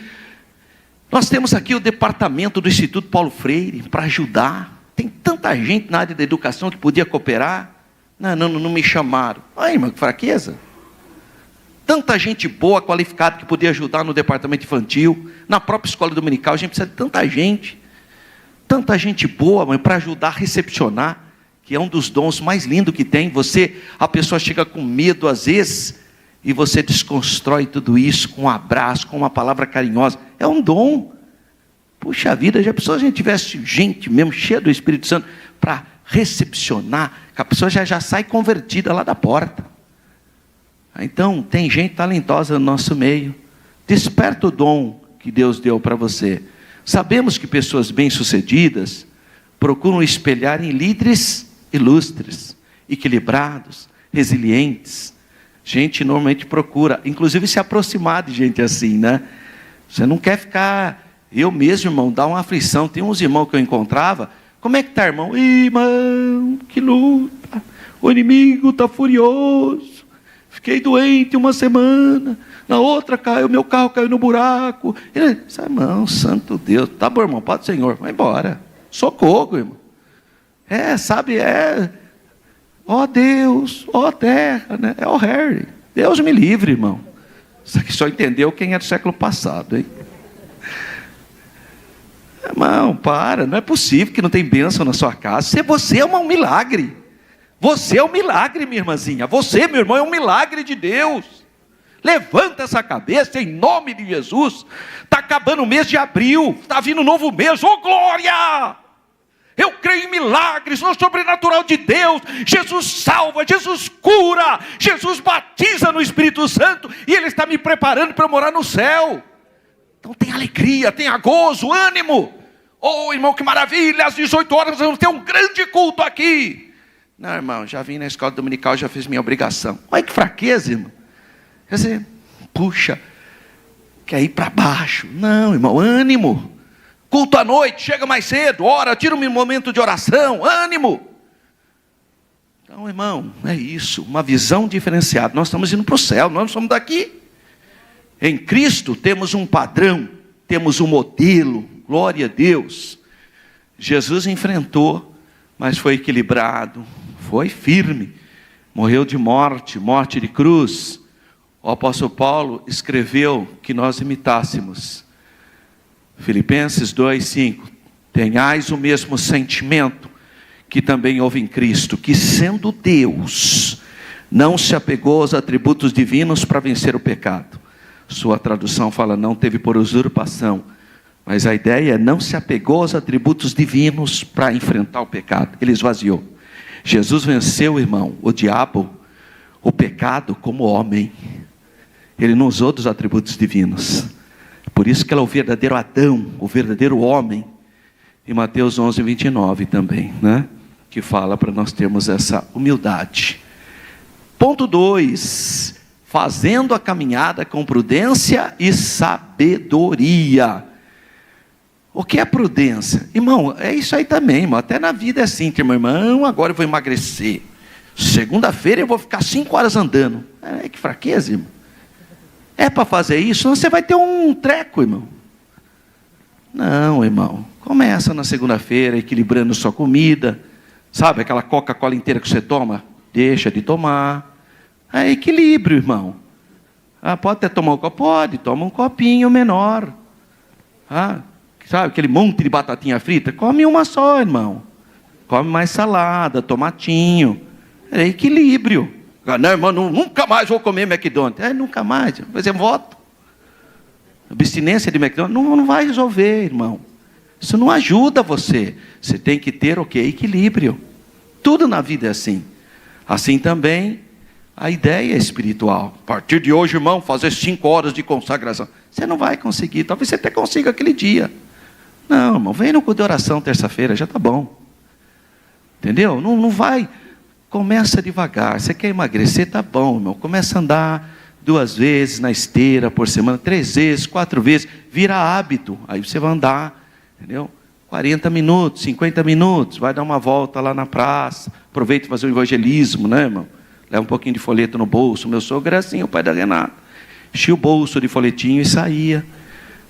Nós temos aqui o departamento do Instituto Paulo Freire para ajudar. Tem tanta gente na área da educação que podia cooperar. Não me chamaram. Irmão, que fraqueza. Tanta gente boa, qualificada, que podia ajudar no departamento infantil, na própria escola dominical. A gente precisa de tanta gente. Tanta gente boa, mãe, para ajudar a recepcionar. Que é um dos dons mais lindos que tem. A pessoa chega com medo às vezes, e você desconstrói tudo isso com um abraço, com uma palavra carinhosa. É um dom. Puxa vida, já pensou se a gente tivesse gente mesmo, cheia do Espírito Santo, para recepcionar, que a pessoa já sai convertida lá da porta. Então, tem gente talentosa no nosso meio. Desperta o dom que Deus deu para você. Sabemos que pessoas bem-sucedidas procuram espelhar em líderes ilustres, equilibrados, resilientes. Gente normalmente procura, inclusive se aproximar de gente assim, né? Você não quer ficar, eu mesmo, irmão, dá uma aflição. Tem uns irmãos que eu encontrava, como é que tá, irmão? Irmão, que luta, o inimigo está furioso, fiquei doente uma semana, na outra meu carro caiu no buraco. Ele disse, irmão, santo Deus, tá bom, irmão, pode, Senhor, vai embora, socorro, irmão. Ó Deus, ó terra, né? É o Harry. Deus me livre, irmão. Isso aqui só entendeu quem é do século passado, hein? Irmão, para, não é possível que não tem bênção na sua casa. Você é um milagre. Você é um milagre, minha irmãzinha. Você, meu irmão, é um milagre de Deus. Levanta essa cabeça em nome de Jesus. Está acabando o mês de abril, está vindo um novo mês. Ô glória! Eu creio em milagres, no sobrenatural de Deus. Jesus salva, Jesus cura, Jesus batiza no Espírito Santo. E Ele está me preparando para morar no céu. Então tem alegria, tenha gozo, ânimo. Oh, irmão, que maravilha, às 18 horas nós vamos ter um grande culto aqui. Não, irmão, já vim na escola dominical, já fiz minha obrigação. Olha que fraqueza, irmão. Quer dizer, puxa, quer ir para baixo. Não, irmão, ânimo. Culto à noite, chega mais cedo, ora, tira um momento de oração, ânimo. Então, irmão, é isso, uma visão diferenciada. Nós estamos indo para o céu, nós não somos daqui. Em Cristo temos um padrão, temos um modelo, glória a Deus. Jesus enfrentou, mas foi equilibrado, foi firme, morreu de morte de cruz. o apóstolo Paulo escreveu que nós imitássemos. Filipenses 2:5. Tenhais o mesmo sentimento que também houve em Cristo, que sendo Deus, não se apegou aos atributos divinos para vencer o pecado. Sua tradução fala, não teve por usurpação. Mas a ideia é, não se apegou aos atributos divinos para enfrentar o pecado. Ele esvaziou. Jesus venceu, irmão, o diabo, o pecado como homem. Ele não usou dos atributos divinos. Por isso que ele é o verdadeiro Adão, o verdadeiro homem. E Mateus 11:29 também, né? Que fala para nós termos essa humildade. Ponto 2. Fazendo a caminhada com prudência e sabedoria. O que é prudência? Irmão, é isso aí também, irmão. Até na vida é assim, que irmão, agora eu vou emagrecer. Segunda-feira eu vou ficar 5 horas andando. Que fraqueza, irmão. É para fazer isso, senão você vai ter um treco, irmão. Não, irmão. Começa na segunda-feira, equilibrando sua comida. Sabe, aquela Coca-Cola inteira que você toma? Deixa de tomar. É equilíbrio, irmão. Pode até tomar um copo? Pode, toma um copinho menor. Sabe, aquele monte de batatinha frita? Come uma só, irmão. Come mais salada, tomatinho. É equilíbrio. Não, irmão, nunca mais vou comer McDonald's. Nunca mais. Vou fazer voto. Abstinência de McDonald's não vai resolver, irmão. Isso não ajuda você. Você tem que ter o quê? Equilíbrio. Tudo na vida é assim. Assim também a ideia espiritual. A partir de hoje, irmão, fazer 5 horas de consagração. Você não vai conseguir. Talvez você até consiga aquele dia. Não, irmão, vem no culto de oração terça-feira, já está bom. Entendeu? Não vai. Começa devagar. Você quer emagrecer? Tá bom, irmão. Começa a andar 2 vezes na esteira por semana, 3 vezes, 4 vezes. Vira hábito. Aí você vai andar, entendeu? 40 minutos, 50 minutos. Vai dar uma volta lá na praça. Aproveita e fazer o evangelismo, né, irmão? Leva um pouquinho de folheto no bolso. Meu sogro era assim, o pai da Renata. Enchia o bolso de folhetinho e saía.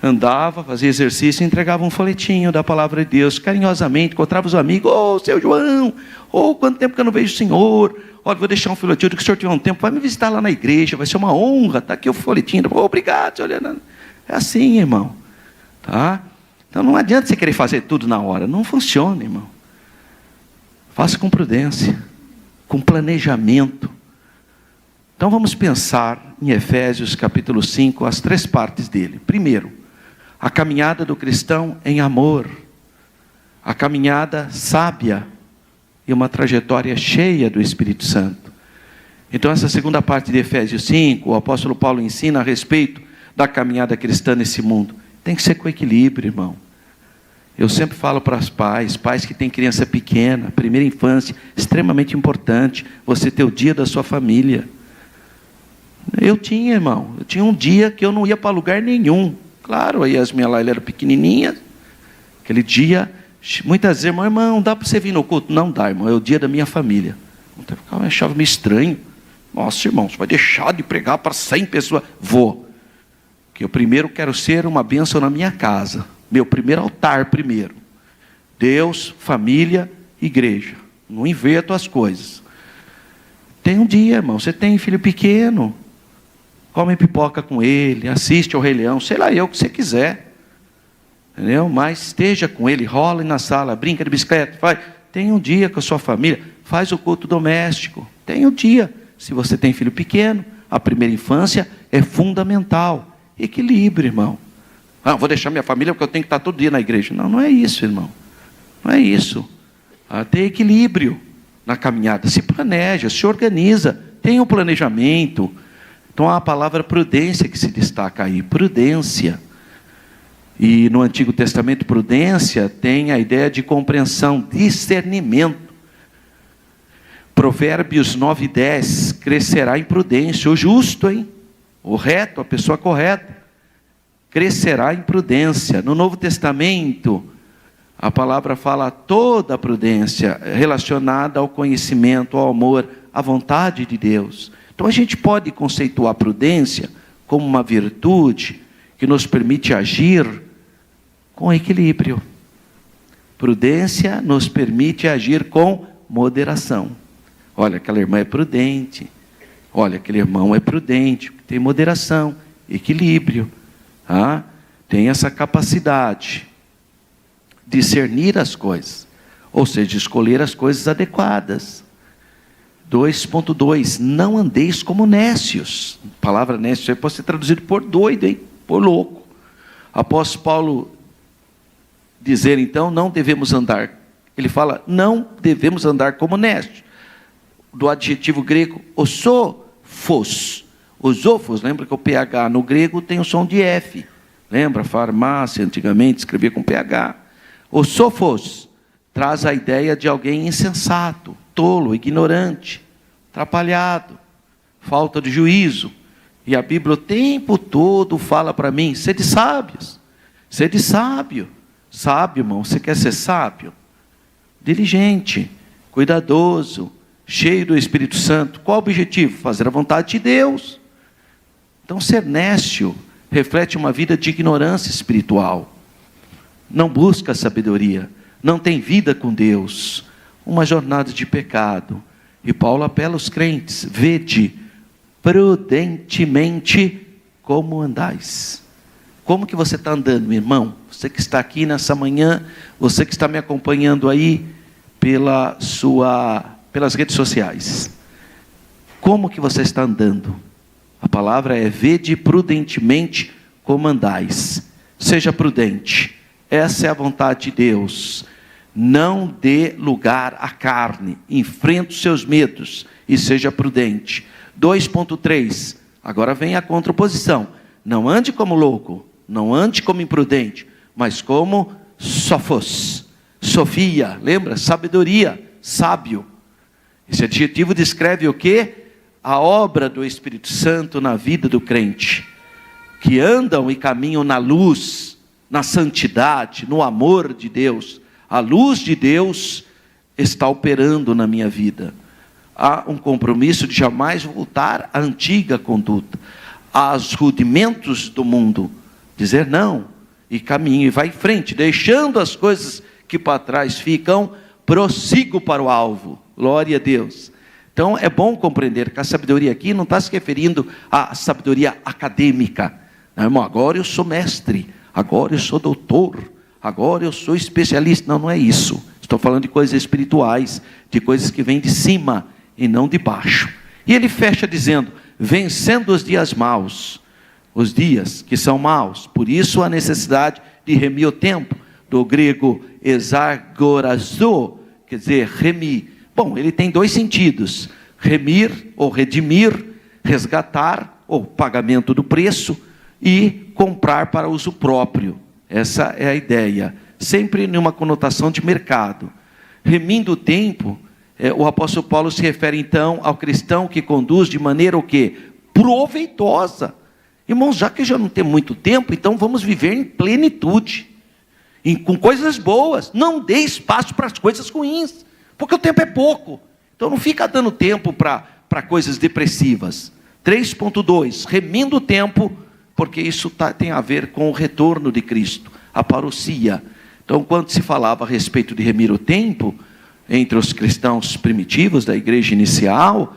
Andava, fazia exercício e entregava um folhetinho da palavra de Deus, carinhosamente, encontrava os amigos, seu João, quanto tempo que eu não vejo o senhor, olha, vou deixar um folhetinho, que o senhor tiver um tempo, vai me visitar lá na igreja, vai ser uma honra, está aqui o folhetinho, obrigado, olhando. É assim, irmão, tá? Então não adianta você querer fazer tudo na hora, não funciona, irmão. Faça com prudência, com planejamento. Então vamos pensar em Efésios capítulo 5, as 3 partes dele. Primeiro, a caminhada do cristão em amor, a caminhada sábia e uma trajetória cheia do Espírito Santo. Então essa segunda parte de Efésios 5, o apóstolo Paulo ensina a respeito da caminhada cristã nesse mundo. Tem que ser com equilíbrio, irmão. Eu sempre falo para os pais que têm criança pequena, primeira infância, extremamente importante, você ter o dia da sua família. Eu tinha um dia que eu não ia para lugar nenhum. Claro, aí as minhas lá eram pequenininhas. Aquele dia, muitas vezes, irmão, dá para você vir no culto? Não dá, irmão, é o dia da minha família. Eu achava meio estranho. Nossa, irmão, você vai deixar de pregar para 100 pessoas? Vou. Porque eu primeiro quero ser uma bênção na minha casa. Meu primeiro altar primeiro. Deus, família, igreja. Não inverto as coisas. Tem um dia, irmão, você tem filho pequeno. Come pipoca com ele, assiste ao Rei Leão, sei lá o que você quiser. Entendeu? Mas esteja com ele, rola na sala, brinca de bicicleta, tem um dia com a sua família, faz o culto doméstico. Tem um dia. Se você tem filho pequeno, a primeira infância é fundamental. Equilíbrio, irmão. Vou deixar minha família porque eu tenho que estar todo dia na igreja. Não é isso, irmão. Não é isso. Ter equilíbrio na caminhada. Se planeja, se organiza, tem um planejamento. Então há a palavra prudência que se destaca aí. Prudência. E no Antigo Testamento, prudência tem a ideia de compreensão, discernimento. Provérbios 9:10, crescerá em prudência. O justo, hein? O reto, a pessoa correta, crescerá em prudência. No Novo Testamento, a palavra fala toda a prudência relacionada ao conhecimento, ao amor, à vontade de Deus. Então a gente pode conceituar a prudência como uma virtude que nos permite agir com equilíbrio. Prudência nos permite agir com moderação. Olha, aquela irmã é prudente. Olha, aquele irmão é prudente. tem moderação, equilíbrio, tá? Tem essa capacidade de discernir as coisas, ou seja, escolher as coisas adequadas. 2.2, não andeis como nécios. A palavra nécio pode ser traduzido por doido, hein? Por louco. Apóstolo Paulo dizer então, não devemos andar, ele fala, não devemos andar como nécios, do adjetivo grego, osófos. Osófos, lembra que o PH no grego tem o som de F, lembra? Farmácia, antigamente, escrevia com PH. Osófos traz a ideia de alguém insensato, tolo, ignorante, atrapalhado, falta de juízo. E a Bíblia o tempo todo fala para mim, sede sábios, sede sábio. Sábio, irmão, você quer ser sábio? Diligente, cuidadoso, cheio do Espírito Santo. Qual o objetivo? Fazer a vontade de Deus. Então, ser nécio reflete uma vida de ignorância espiritual. Não busca sabedoria, não tem vida com Deus, uma jornada de pecado. E Paulo apela aos crentes, vede prudentemente como andais. Como que você está andando, meu irmão? Você que está aqui nessa manhã, você que está me acompanhando aí pelas redes sociais. Como que você está andando? A palavra é vede prudentemente como andais. Seja prudente. Essa é a vontade de Deus. Não dê lugar à carne. Enfrente os seus medos e seja prudente. 2.3. Agora vem a contraposição. Não ande como louco, não ande como imprudente, mas como sofos. Sofia, lembra? Sabedoria, sábio. Esse adjetivo descreve o quê? A obra do Espírito Santo na vida do crente. Que andam e caminham na luz, na santidade, no amor de Deus. A luz de Deus está operando na minha vida. Há um compromisso de jamais voltar à antiga conduta, aos rudimentos do mundo. Dizer não, e caminho, e vai em frente, deixando as coisas que para trás ficam, prossigo para o alvo. Glória a Deus. Então é bom compreender que a sabedoria aqui não está se referindo à sabedoria acadêmica. Não, irmão, agora eu sou mestre, agora eu sou doutor, agora eu sou especialista. Não, não é isso. Estou falando de coisas espirituais, de coisas que vêm de cima e não de baixo. E ele fecha dizendo, vencendo os dias maus, os dias que são maus. Por isso a necessidade de remir o tempo, do grego exagorazo, quer dizer, remir. Bom, ele tem dois sentidos, remir ou redimir, resgatar ou pagamento do preço e comprar para uso próprio. Essa é a ideia, sempre numa conotação de mercado. Remindo o tempo, o apóstolo Paulo se refere então ao cristão que conduz de maneira o quê? Proveitosa. Irmãos, já que já não tem muito tempo, então vamos viver em plenitude, com coisas boas. Não dê espaço para as coisas ruins, porque o tempo é pouco. Então não fica dando tempo para coisas depressivas. 3.2, remindo o tempo, porque isso tem a ver com o retorno de Cristo, a parousia. Então, quando se falava a respeito de remir o tempo, entre os cristãos primitivos da igreja inicial,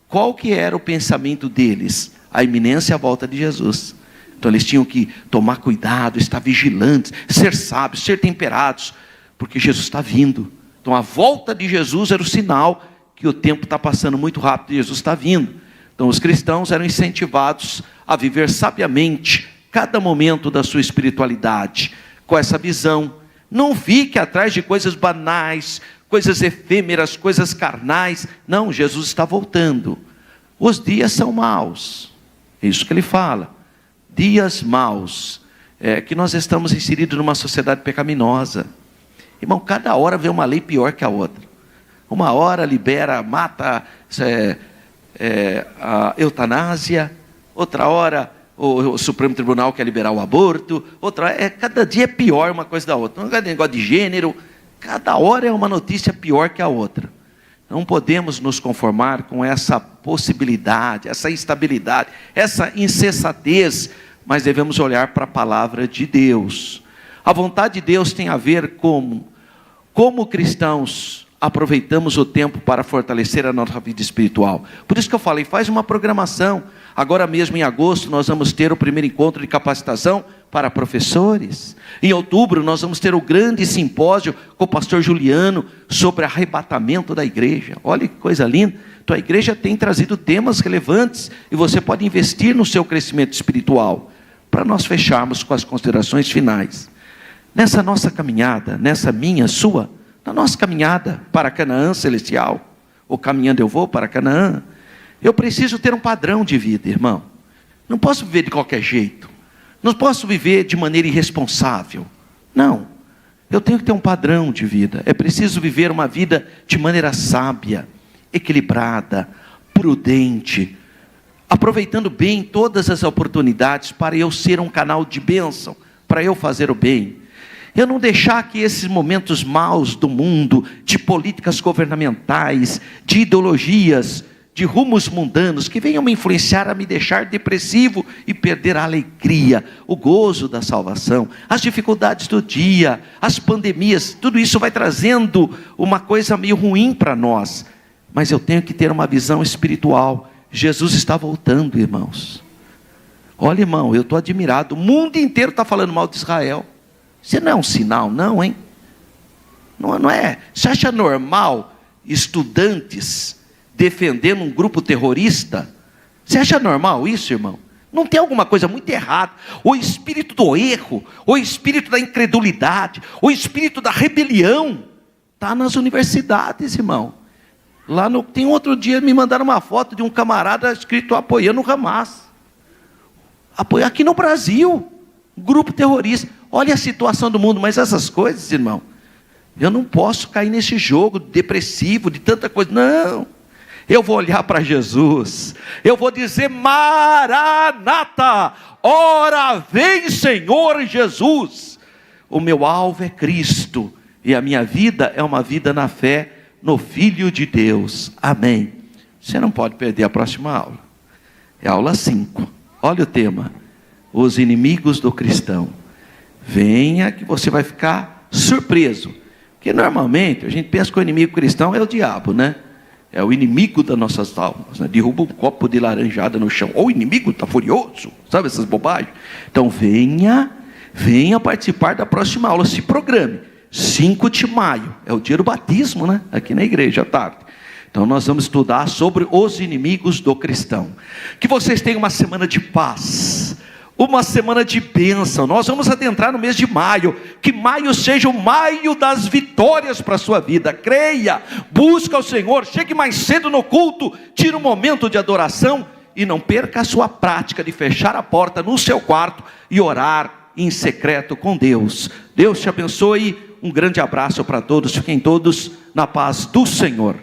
qual que era o pensamento deles? A iminência e a volta de Jesus. Então eles tinham que tomar cuidado, estar vigilantes, ser sábios, ser temperados, porque Jesus está vindo. Então a volta de Jesus era o sinal que o tempo está passando muito rápido e Jesus está vindo. Então os cristãos eram incentivados a viver sabiamente cada momento da sua espiritualidade, com essa visão. Não fique atrás de coisas banais, coisas efêmeras, coisas carnais. Não, Jesus está voltando. Os dias são maus. É isso que ele fala. Dias maus. Que nós estamos inseridos numa sociedade pecaminosa. Irmão, cada hora vem uma lei pior que a outra. Uma hora libera, mata a eutanásia. Outra hora o Supremo Tribunal quer liberar o aborto. Cada dia é pior uma coisa da outra. Não é negócio de gênero. Cada hora é uma notícia pior que a outra. Não podemos nos conformar com essa possibilidade, essa instabilidade, essa insensatez, mas devemos olhar para a palavra de Deus. A vontade de Deus tem a ver como cristãos aproveitamos o tempo para fortalecer a nossa vida espiritual. Por isso que eu falei, faz uma programação. Agora mesmo em agosto nós vamos ter o primeiro encontro de capacitação para professores. Em outubro nós vamos ter o grande simpósio com o pastor Juliano sobre arrebatamento da igreja. Olha que coisa linda. Então a igreja tem trazido temas relevantes e você pode investir no seu crescimento espiritual. Para nós fecharmos com as considerações finais. Nessa nossa caminhada, nessa minha, sua, na nossa caminhada para Canaã celestial, ou caminhando eu vou para Canaã, eu preciso ter um padrão de vida, irmão. Não posso viver de qualquer jeito. Não posso viver de maneira irresponsável. Não. Eu tenho que ter um padrão de vida. É preciso viver uma vida de maneira sábia, equilibrada, prudente, aproveitando bem todas as oportunidades para eu ser um canal de bênção, para eu fazer o bem. Eu não deixar que esses momentos maus do mundo, de políticas governamentais, de ideologias, de rumos mundanos, que venham me influenciar a me deixar depressivo e perder a alegria, o gozo da salvação, as dificuldades do dia, as pandemias, tudo isso vai trazendo uma coisa meio ruim para nós. Mas eu tenho que ter uma visão espiritual. Jesus está voltando, irmãos. Olha, irmão, eu estou admirado. O mundo inteiro está falando mal de Israel. Isso não é um sinal, não, hein? Não é. Você acha normal estudantes defendendo um grupo terrorista? Você acha normal isso, irmão? Não tem alguma coisa muito errada? O espírito do erro, o espírito da incredulidade, o espírito da rebelião está nas universidades, irmão. Tem outro dia me mandaram uma foto de um camarada escrito apoiando o Hamas. Aqui no Brasil, grupo terrorista. Olha a situação do mundo, mas essas coisas, irmão, eu não posso cair nesse jogo depressivo, de tanta coisa. Não, eu vou olhar para Jesus, eu vou dizer: Maranata, ora vem Senhor Jesus. O meu alvo é Cristo, e a minha vida é uma vida na fé no Filho de Deus. Amém. Você não pode perder a próxima aula. É a aula 5. Olha o tema: os inimigos do cristão. Venha que você vai ficar surpreso. Porque normalmente a gente pensa que o inimigo cristão é o diabo, né? É o inimigo das nossas almas, né? Derruba um copo de laranjada no chão. Ou o inimigo está furioso. Sabe essas bobagens? Então venha participar da próxima aula. Se programe. 5 de maio. É o dia do batismo, né? Aqui na igreja à tarde. Então nós vamos estudar sobre os inimigos do cristão. Que vocês tenham uma semana de paz, uma semana de bênção. Nós vamos adentrar no mês de maio. Que maio seja o maio das vitórias para a sua vida. Creia, busca o Senhor, chegue mais cedo no culto, tire um momento de adoração e não perca a sua prática de fechar a porta no seu quarto e orar em secreto com Deus. Deus te abençoe. Um grande abraço para todos. Fiquem todos na paz do Senhor.